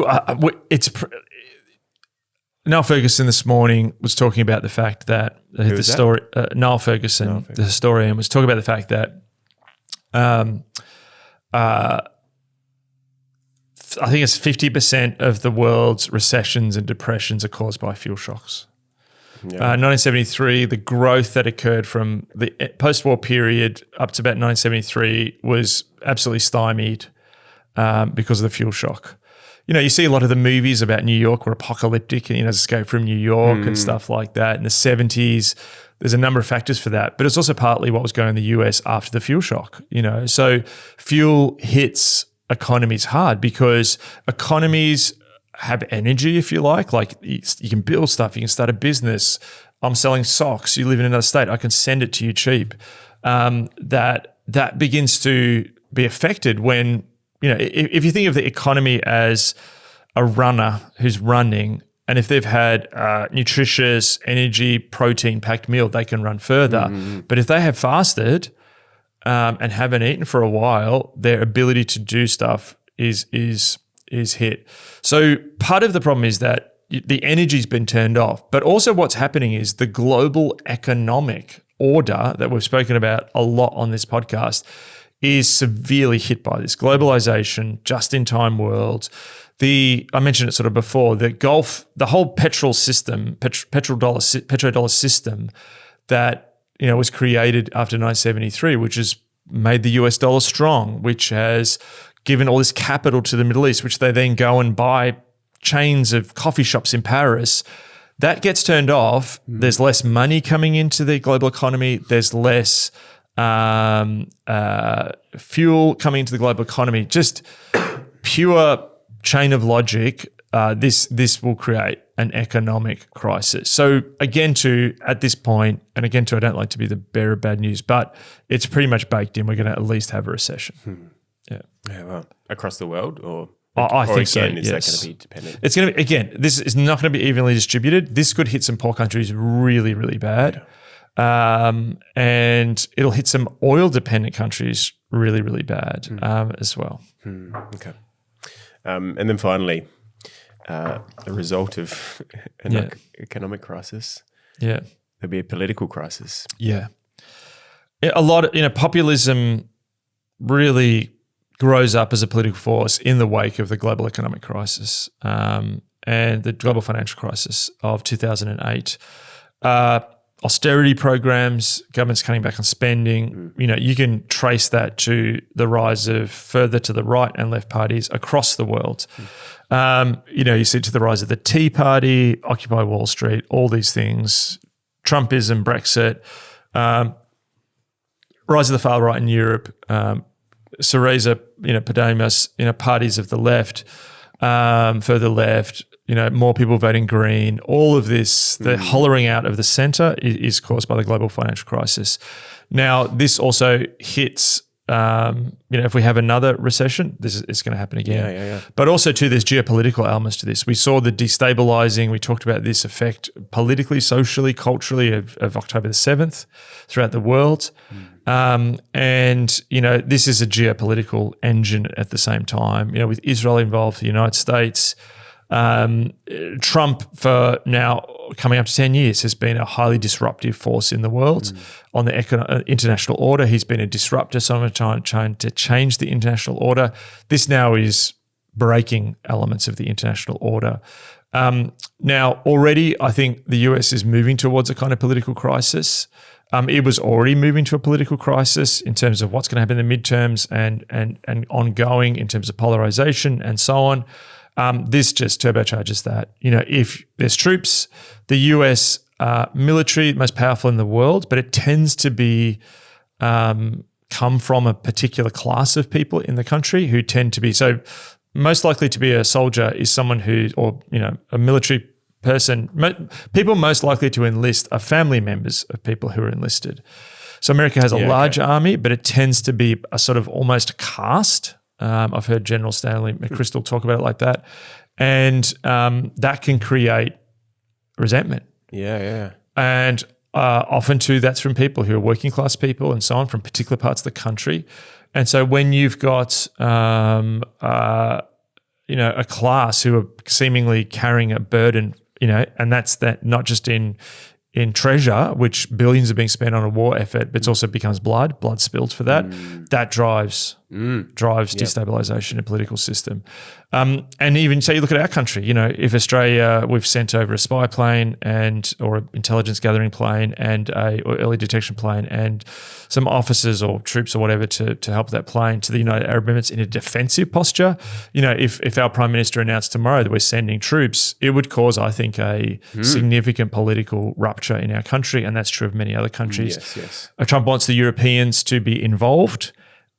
Niall Ferguson this morning was talking about the fact that Niall Ferguson, the historian, was talking about the fact that I think it's 50% of the world's recessions and depressions are caused by fuel shocks. Yeah. 1973, the growth that occurred from the post-war period up to about 1973 was absolutely stymied because of the fuel shock. You see a lot of the movies about New York were apocalyptic and, Escape from New York and stuff like that. In the 70s, there's a number of factors for that. But it's also partly what was going on in the US after the fuel shock, So fuel hits economies hard because economies have energy, if you like. Like you can build stuff, you can start a business. I'm selling socks. You live in another state. I can send it to you cheap. That begins to be affected when, if you think of the economy as a runner who's running, and if they've had nutritious, energy, protein-packed meal, they can run further. But if they have fasted and haven't eaten for a while, their ability to do stuff is hit. So part of the problem is that the energy's been turned off. But also what's happening is the global economic order that we've spoken about a lot on this podcast is severely hit by this globalization, just-in-time world. I mentioned it sort of before, the whole petrodollar system that was created after 1973, which has made the US dollar strong, which has given all this capital to the Middle East, which they then go and buy chains of coffee shops in Paris. That gets turned off. There's less money coming into the global economy. There's less fuel coming into the global economy. Just pure chain of logic. This will create an economic crisis. So again, at this point, and again, I don't like to be the bearer of bad news, but it's pretty much baked in. We're going to at least have a recession. Yeah. Well, across the world, or I think so. Is that going to be dependent? It's going to be, again, this is not going to be evenly distributed. This could hit some poor countries really, really bad. And it'll hit some oil-dependent countries really, really bad as well. Okay. And then finally, a result of an economic crisis, there'll be a political crisis. Yeah. A lot of, populism really grows up as a political force in the wake of the global economic crisis and the global financial crisis of 2008. Austerity programs, governments cutting back on spending, you can trace that to the rise of further to the right and left parties across the world. You see it to the rise of the Tea Party, Occupy Wall Street, all these things, Trumpism, Brexit, rise of the far right in Europe, Syriza, Podemos, parties of the left, further left, more people voting Green. All of this, the hollowing out of the centre is caused by the global financial crisis. Now, this also hits, if we have another recession, it's going to happen again. Yeah. But also, too, there's geopolitical elements to this. We saw the destabilising, we talked about this effect politically, socially, culturally of October the 7th throughout the world. This is a geopolitical engine at the same time, with Israel involved, the United States. Trump, for now coming up to 10 years, has been a highly disruptive force in the world on the international order. He's been a disruptor, someone trying to change the international order. This now is breaking elements of the international order. Now, already, I think the US is moving towards a kind of political crisis. It was already moving to a political crisis in terms of what's going to happen in the midterms and ongoing in terms of polarization and so on. This just turbocharges that. If there's troops, the US military, most powerful in the world, but it tends to be come from a particular class of people in the country who tend to be, so most likely to be a soldier is someone who, or a military person, people most likely to enlist are family members of people who are enlisted. So America has a large army, but it tends to be a sort of almost caste. I've heard General Stanley McChrystal talk about it like that. And that can create resentment. Yeah. And often too, that's from people who are working class people and so on from particular parts of the country. And so when you've got, a class who are seemingly carrying a burden, and that's that not just in treasure, which billions are being spent on a war effort, but it also becomes blood spilled for that. That drives destabilization in the political system. And even say, you look at our country, if Australia, we've sent over a spy plane or an intelligence gathering plane or early detection plane and some officers or troops or whatever to help that plane to the United Arab Emirates in a defensive posture. If our Prime Minister announced tomorrow that we're sending troops, it would cause, I think, a significant political rupture in our country, and that's true of many other countries. Yes. Trump wants the Europeans to be involved,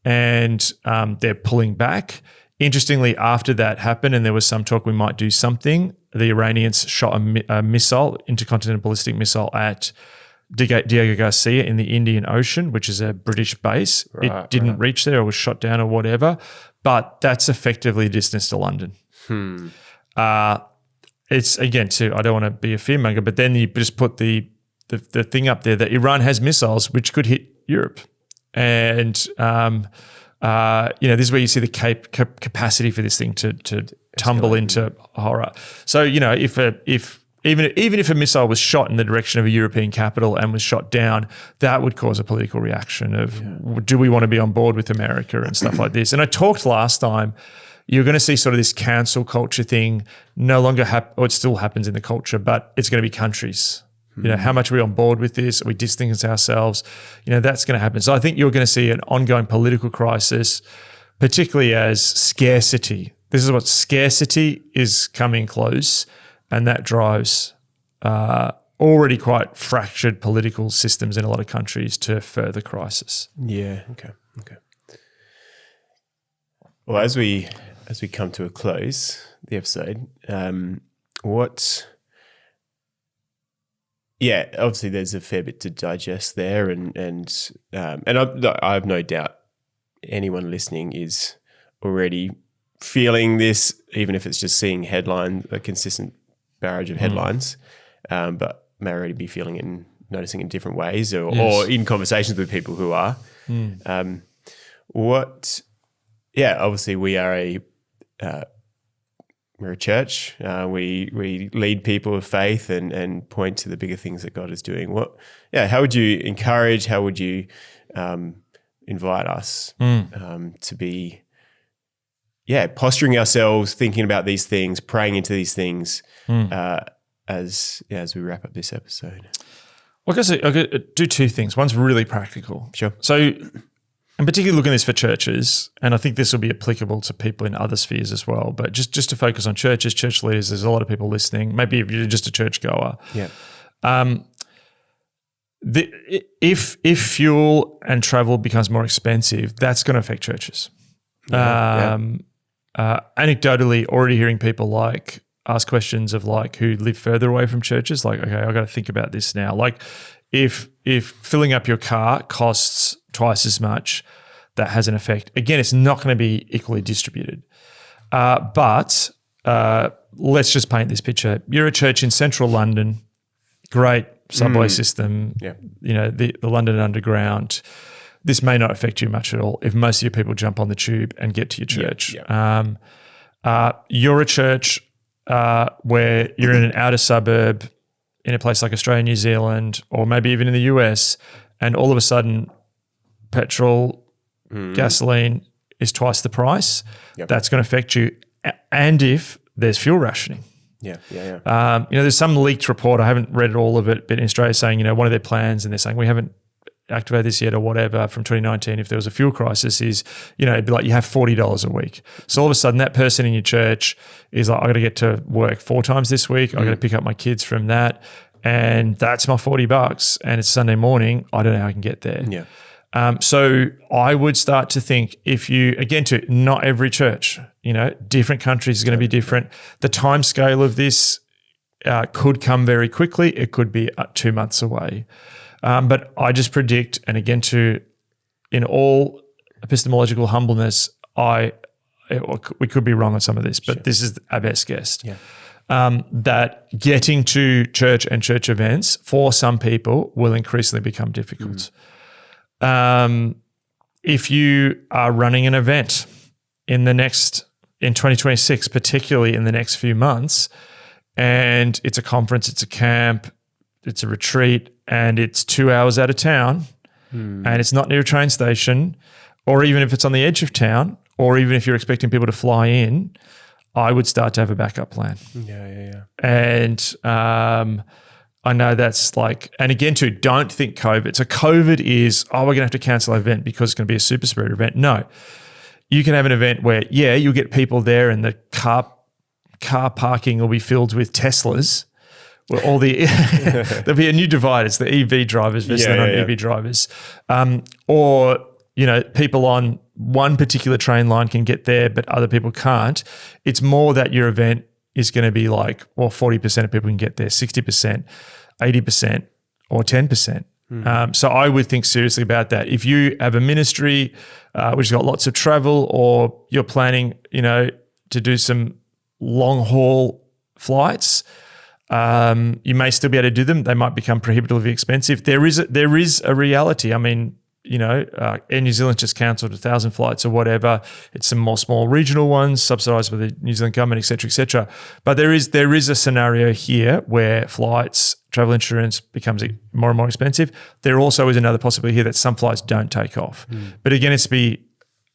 and they're pulling back. Interestingly, after that happened and there was some talk we might do something, the Iranians shot a missile, intercontinental ballistic missile at Diego Garcia in the Indian Ocean, which is a British base. It didn't reach there or was shot down or whatever, but that's effectively a distance to London. It's, again, I don't want to be a fearmonger, but then you just put the thing up there that Iran has missiles which could hit Europe. And, this is where you see the capacity for this thing to tumble into horror. So, even if a missile was shot in the direction of a European capital and was shot down, that would cause a political reaction of, do we want to be on board with America and stuff like this? And I talked last time, you're going to see sort of this cancel culture thing no longer or it still happens in the culture, but it's going to be countries. How much are we on board with this? Are we distancing ourselves? That's going to happen. So I think you're going to see an ongoing political crisis, particularly as scarcity. This is what scarcity is coming close, and that drives already quite fractured political systems in a lot of countries to further crisis. Yeah. Okay. Well, as we come to a close, the episode, obviously there's a fair bit to digest there, and I have no doubt anyone listening is already feeling this, even if it's just seeing a consistent barrage of headlines, but may already be feeling it and noticing in different ways, or in conversations with people who are. Obviously we are we're a church. We lead people of faith and point to the bigger things that God is doing. How would you encourage? How would you invite us to be posturing ourselves, thinking about these things, praying into these things as we wrap up this episode. Well, I could do two things. One's really practical. Sure. So I'm particularly looking at this for churches, and I think this will be applicable to people in other spheres as well. But just to focus on churches, church leaders, there's a lot of people listening. Maybe if you're just a churchgoer. Yeah. If fuel and travel becomes more expensive, that's going to affect churches. Anecdotally, already hearing people ask questions of who live further away from churches. Okay, I got to think about this now. If filling up your car costs twice as much, that has an effect. Again, it's not going to be equally distributed. But let's just paint this picture. You're a church in central London, great subway system, the London Underground. This may not affect you much at all if most of your people jump on the tube and get to your church. You're a church where you're in an outer suburb in a place like Australia, New Zealand, or maybe even in the US, and all of a sudden petrol, gasoline is twice the price. That's going to affect you. And if there's fuel rationing. There's some leaked report, I haven't read all of it, but in Australia saying, one of their plans, and they're saying we haven't activated this yet or whatever, from 2019, if there was a fuel crisis, is, it'd be like you have $40 a week. So all of a sudden that person in your church is like, I got to get to work 4 times this week. I got to pick up my kids from that. And that's my $40 and it's Sunday morning. I don't know how I can get there. So I would start to think not every church, different countries is going to be different. The time scale of this could come very quickly. It could be 2 months away. But I just predict, and again, in all epistemological humbleness, we could be wrong on some of this, but this is our best guess. That getting to church and church events for some people will increasingly become difficult. If you are running an event in 2026, particularly in the next few months, and it's a conference, it's a camp, it's a retreat, and it's 2 hours out of town, and it's not near a train station, or even if it's on the edge of town, or even if you're expecting people to fly in, I would start to have a backup plan. And I know that's and again too, don't think COVID. So COVID is, we're going to have to cancel an event because it's going to be a super spreader event. No, you can have an event where, you'll get people there and the car parking will be filled with Teslas. Well, there'll be a new divide. It's the EV drivers versus the non-EV drivers. Or, people on one particular train line can get there, but other people can't. It's more that your event is going to be 40% of people can get there, 60%, 80%, or 10%. So I would think seriously about that. If you have a ministry which has got lots of travel, or you're planning, to do some long haul flights, you may still be able to do them. They might become prohibitively expensive. There is a reality. I mean, Air New Zealand just cancelled 1,000 flights or whatever. It's some more small regional ones subsidised by the New Zealand government, et cetera, et cetera. But there is a scenario here where flights, travel insurance becomes more and more expensive. There also is another possibility here that some flights don't take off. But again, it's to be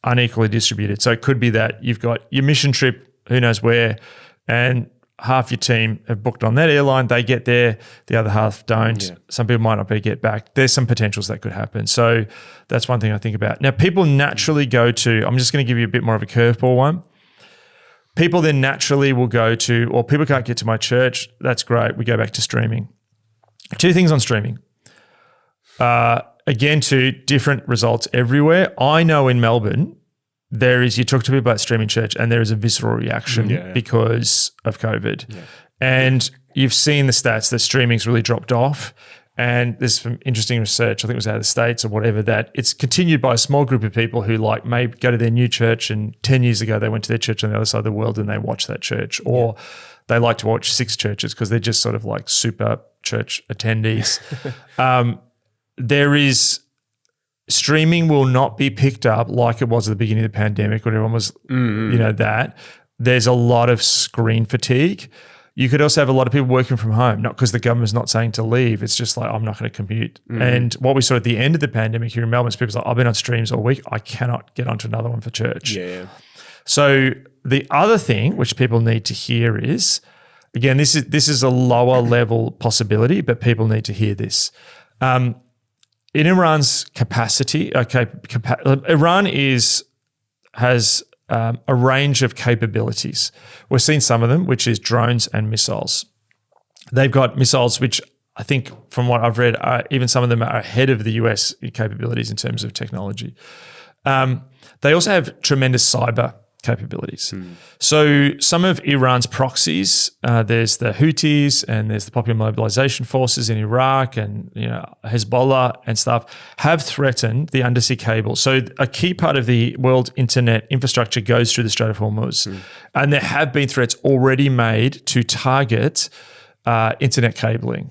unequally distributed. So it could be that you've got your mission trip, who knows where, and half your team have booked on that airline, they get there, the other half don't. Some people might not be able to get back. There's some potentials that could happen. So that's one thing I think about. Now, people naturally go to, I'm just going to give you a bit more of a curveball one. People then naturally will go to, or people can't get to my church, that's great, we go back to streaming. 2 things on streaming. Again, different results everywhere. I know in Melbourne, you talk to people about streaming church and there is a visceral reaction because of COVID. And you've seen the stats that streaming's really dropped off. And there's some interesting research, I think it was out of the States or whatever, that it's continued by a small group of people who may go to their new church, and 10 years ago they went to their church on the other side of the world and they watched that church. Or they like to watch 6 churches because they're just sort of super church attendees. Streaming will not be picked up like it was at the beginning of the pandemic when everyone was, that. There's a lot of screen fatigue. You could also have a lot of people working from home, not because the government's not saying to leave. It's just I'm not going to commute. And what we saw at the end of the pandemic here in Melbourne is people's I've been on streams all week. I cannot get onto another one for church. So the other thing which people need to hear is, again, this is a lower level possibility, but people need to hear this. In Iran's capacity, Iran has a range of capabilities. We've seen some of them, which is drones and missiles. They've got missiles which I think, from what I've read, even some of them are ahead of the US capabilities in terms of technology. They also have tremendous cyber capabilities. So some of Iran's proxies, there's the Houthis and there's the Popular Mobilization Forces in Iraq and Hezbollah and stuff, have threatened the undersea cable. So a key part of the world internet infrastructure goes through the Strait of Hormuz. And there have been threats already made to target internet cabling.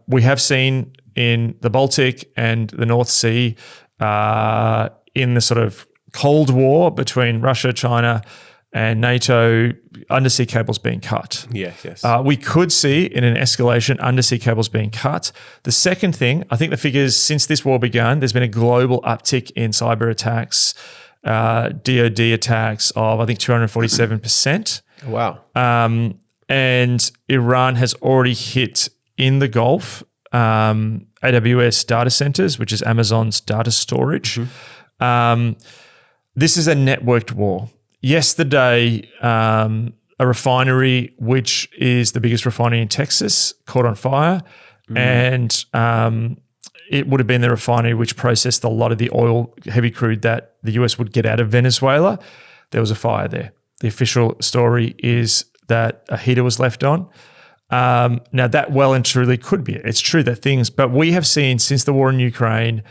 We have seen in the Baltic and the North Sea, in the sort of Cold War between Russia, China, and NATO, undersea cables being cut. Yes. We could see in an escalation undersea cables being cut. The second thing, I think the figures since this war began, there's been a global uptick in cyber attacks, DoD attacks of I think 247%. Wow. And Iran has already hit in the Gulf AWS data centers, which is Amazon's data storage. This is a networked war. Yesterday, a refinery, which is the biggest refinery in Texas, caught on fire. And it would have been the refinery which processed a lot of the oil, heavy crude that the US would get out of Venezuela. There was a fire there. The official story is that a heater was left on. Now, that well and truly could be it. It's true that things, but we have seen since the war in Ukraine,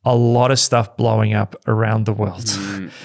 a lot of stuff blowing up around the world.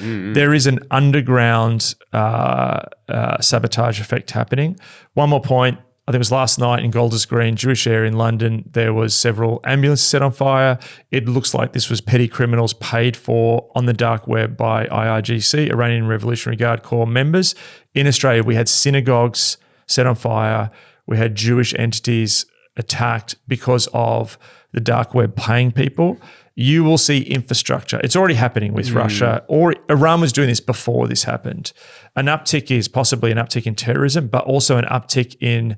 There is an underground sabotage effect happening. One more point. I think it was last night in Golders Green, Jewish area in London, there was several ambulances set on fire. It looks like this was petty criminals paid for on the dark web by IRGC, Iranian Revolutionary Guard Corps members. In Australia, we had synagogues set on fire. We had Jewish entities attacked because of the dark web paying people. You will see infrastructure. It's already happening with Russia, or Iran was doing this before this happened. An uptick is possibly an uptick in terrorism, but also an uptick in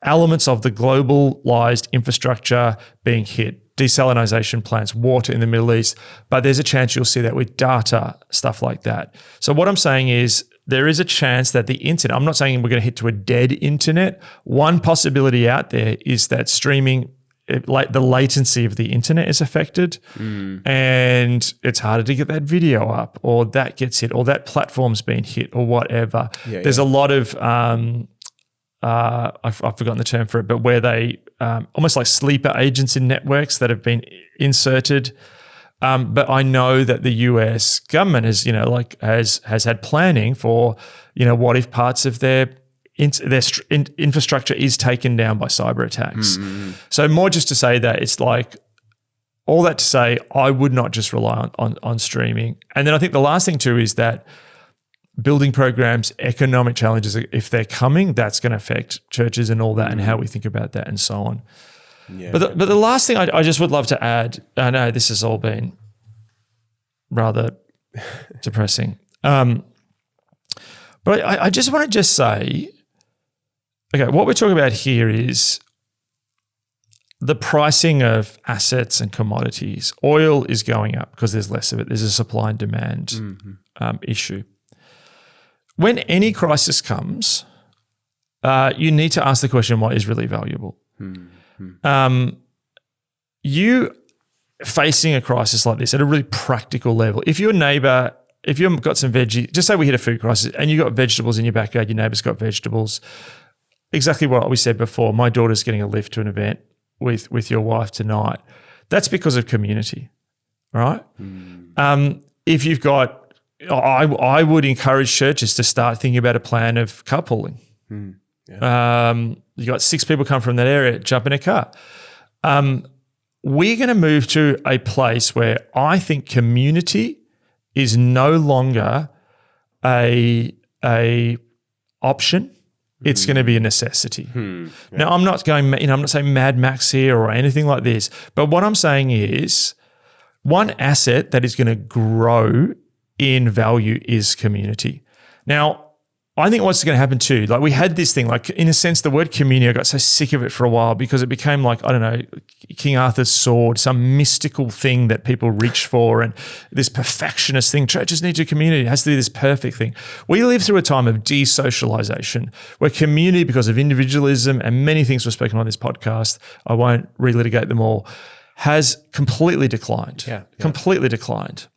elements of the globalized infrastructure being hit. Desalination plants, water in the Middle East. But there's a chance you'll see that with data, stuff like that. So what I'm saying is there is a chance that the internet, I'm not saying we're going to hit to a dead internet. One possibility out there is that streaming, like the latency of the internet is affected and it's harder to get that video up, or that gets hit, or that platform's been hit, or whatever. There's a lot of, I've forgotten the term for it, but where they almost like sleeper agents in networks that have been inserted. But I know that the US government has, has had planning for, what if parts of their infrastructure is taken down by cyber attacks. So more just to say that it's like all that to say, I would not just rely on streaming. And then I think the last thing too is that building programs, economic challenges, if they're coming, that's going to affect churches and all that and how we think about that and so on. But the last thing I just would love to add, I know this has all been rather depressing, but I just want to say, okay, what we're talking about here is the pricing of assets and commodities. Oil is going up because there's less of it. There's a supply and demand issue. When any crisis comes, you need to ask the question, what is really valuable? You facing a crisis like this at a really practical level, if your neighbor, if you've got some veggies, just say we hit a food crisis and you got vegetables in your backyard, your neighbor's got vegetables, exactly what we said before, my daughter's getting a lift to an event with your wife tonight. That's because of community, right? If you've got, I would encourage churches to start thinking about a plan of carpooling. You got 6 people come from that area, jump in a car. We're going to move to a place where I think community is no longer a option. It's going to be a necessity. Now, I'm not going, I'm not saying Mad Max here or anything like this, but what I'm saying is one asset that is going to grow in value is community. Now, I think what's going to happen too, like we had this thing, like in a sense, the word community, I got so sick of it for a while because it became like, I don't know, King Arthur's sword, some mystical thing that people reach for, and this perfectionist thing. Churches need a community. It has to be this perfect thing. We live through a time of desocialization where community, because of individualism and many things we've spoken on this podcast, I won't relitigate them all, has completely declined. Completely declined.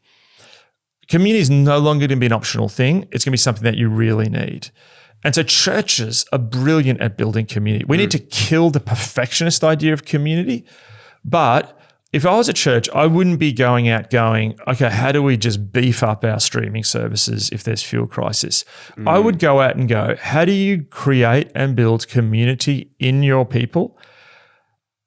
Community is no longer going to be an optional thing. It's going to be something that you really need. And so churches are brilliant at building community. We need to kill the perfectionist idea of community. But if I was a church, I wouldn't be going out going, okay, how do we just beef up our streaming services if there's fuel crisis? I would go out and go, how do you create and build community in your people?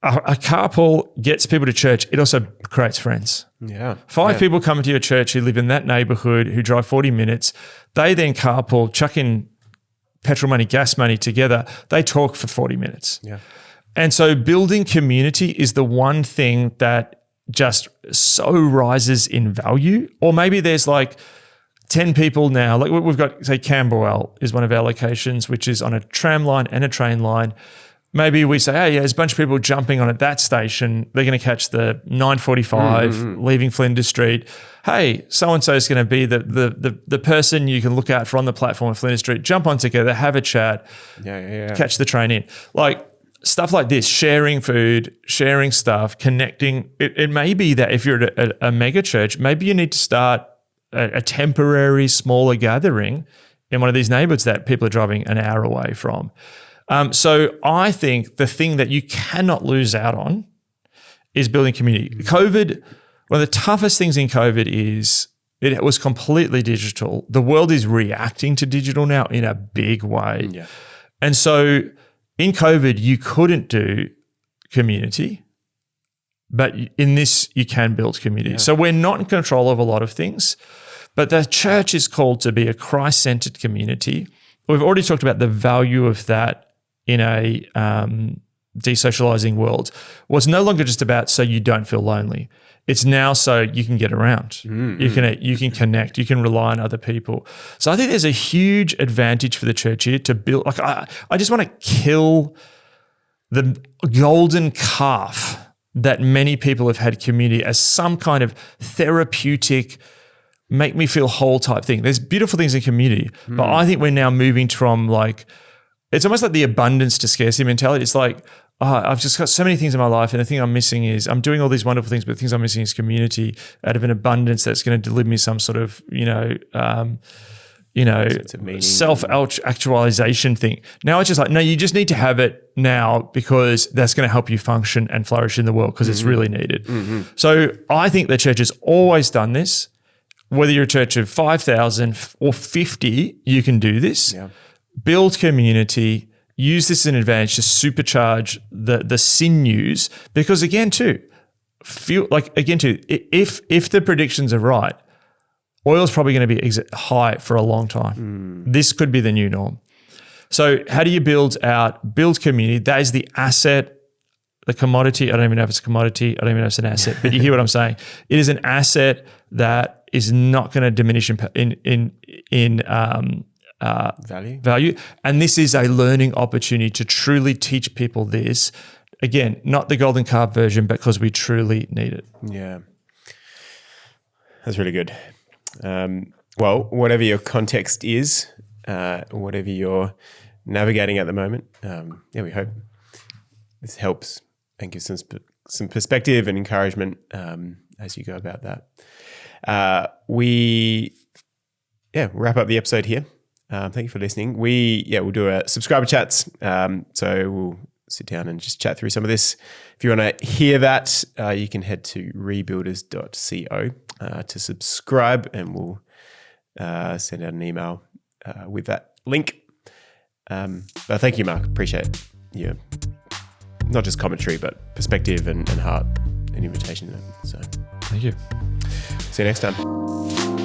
A carpool gets people to church. It also creates friends. Yeah. Five people come into your church who live in that neighborhood, who drive 40 minutes. They then carpool, chuck in petrol money, gas money together. They talk for 40 minutes. Yeah. And so building community is the one thing that just so rises in value. Or maybe there's like 10 people now. Like we've got, say, Camberwell is one of our locations, which is on a tram line and a train line. Maybe we say, hey, yeah, there's a bunch of people jumping on at that station. They're going to catch the 9:45 leaving Flinders Street. Hey, so-and-so is going to be the person you can look out for on the platform at Flinders Street. Jump on together, have a chat, catch the train in. Like stuff like this, sharing food, sharing stuff, connecting. It may be that if you're at a mega church, maybe you need to start a temporary smaller gathering in one of these neighborhoods that people are driving an hour away from. So I think the thing that you cannot lose out on is building community. COVID, one of the toughest things in COVID is it was completely digital. The world is reacting to digital now in a big way. Yeah. And so in COVID, you couldn't do community, but in this, you can build community. Yeah. So we're not in control of a lot of things, but the church is called to be a Christ-centered community. We've already talked about the value of that in a desocializing world. Well, it's no longer just about so you don't feel lonely. It's now so you can get around. You can connect. You can rely on other people. So I think there's a huge advantage for the church here to build. Like I just want to kill the golden calf that many people have had community as some kind of therapeutic, make me feel whole type thing. There's beautiful things in community, but I think we're now moving from like, it's almost like the abundance to scarcity mentality. It's like, I've just got so many things in my life, and the thing I'm missing is I'm doing all these wonderful things, but the things I'm missing is community out of an abundance that's going to deliver me some sort of, self-actualization thing. Now it's just like, no, you just need to have it now because that's going to help you function and flourish in the world because it's really needed. So I think the church has always done this. Whether you're a church of 5,000 or 50, you can do this. Yeah. Build community, use this as an advantage to supercharge the sinews, because if the predictions are right, oil's probably going to be high for a long time. This could be the new norm. So how do you build community? That is the asset, the commodity. I don't even know if it's a commodity. I don't even know if it's an asset, but you hear what I'm saying. It is an asset that is not going to diminish in value. And this is a learning opportunity to truly teach people this. Again, not the golden carb version, but because we truly need it. Yeah. That's really good. Well, whatever your context is, whatever you're navigating at the moment, we hope this helps and gives some perspective and encouragement as you go about that. We wrap up the episode here. Thank you for listening. We'll do a subscriber chats. So we'll sit down and just chat through some of this. If you want to hear that, you can head to rebuilders.co to subscribe, and we'll send out an email with that link. But thank you, Mark. Appreciate your not just commentary, but perspective and heart and invitation. So thank you. See you next time.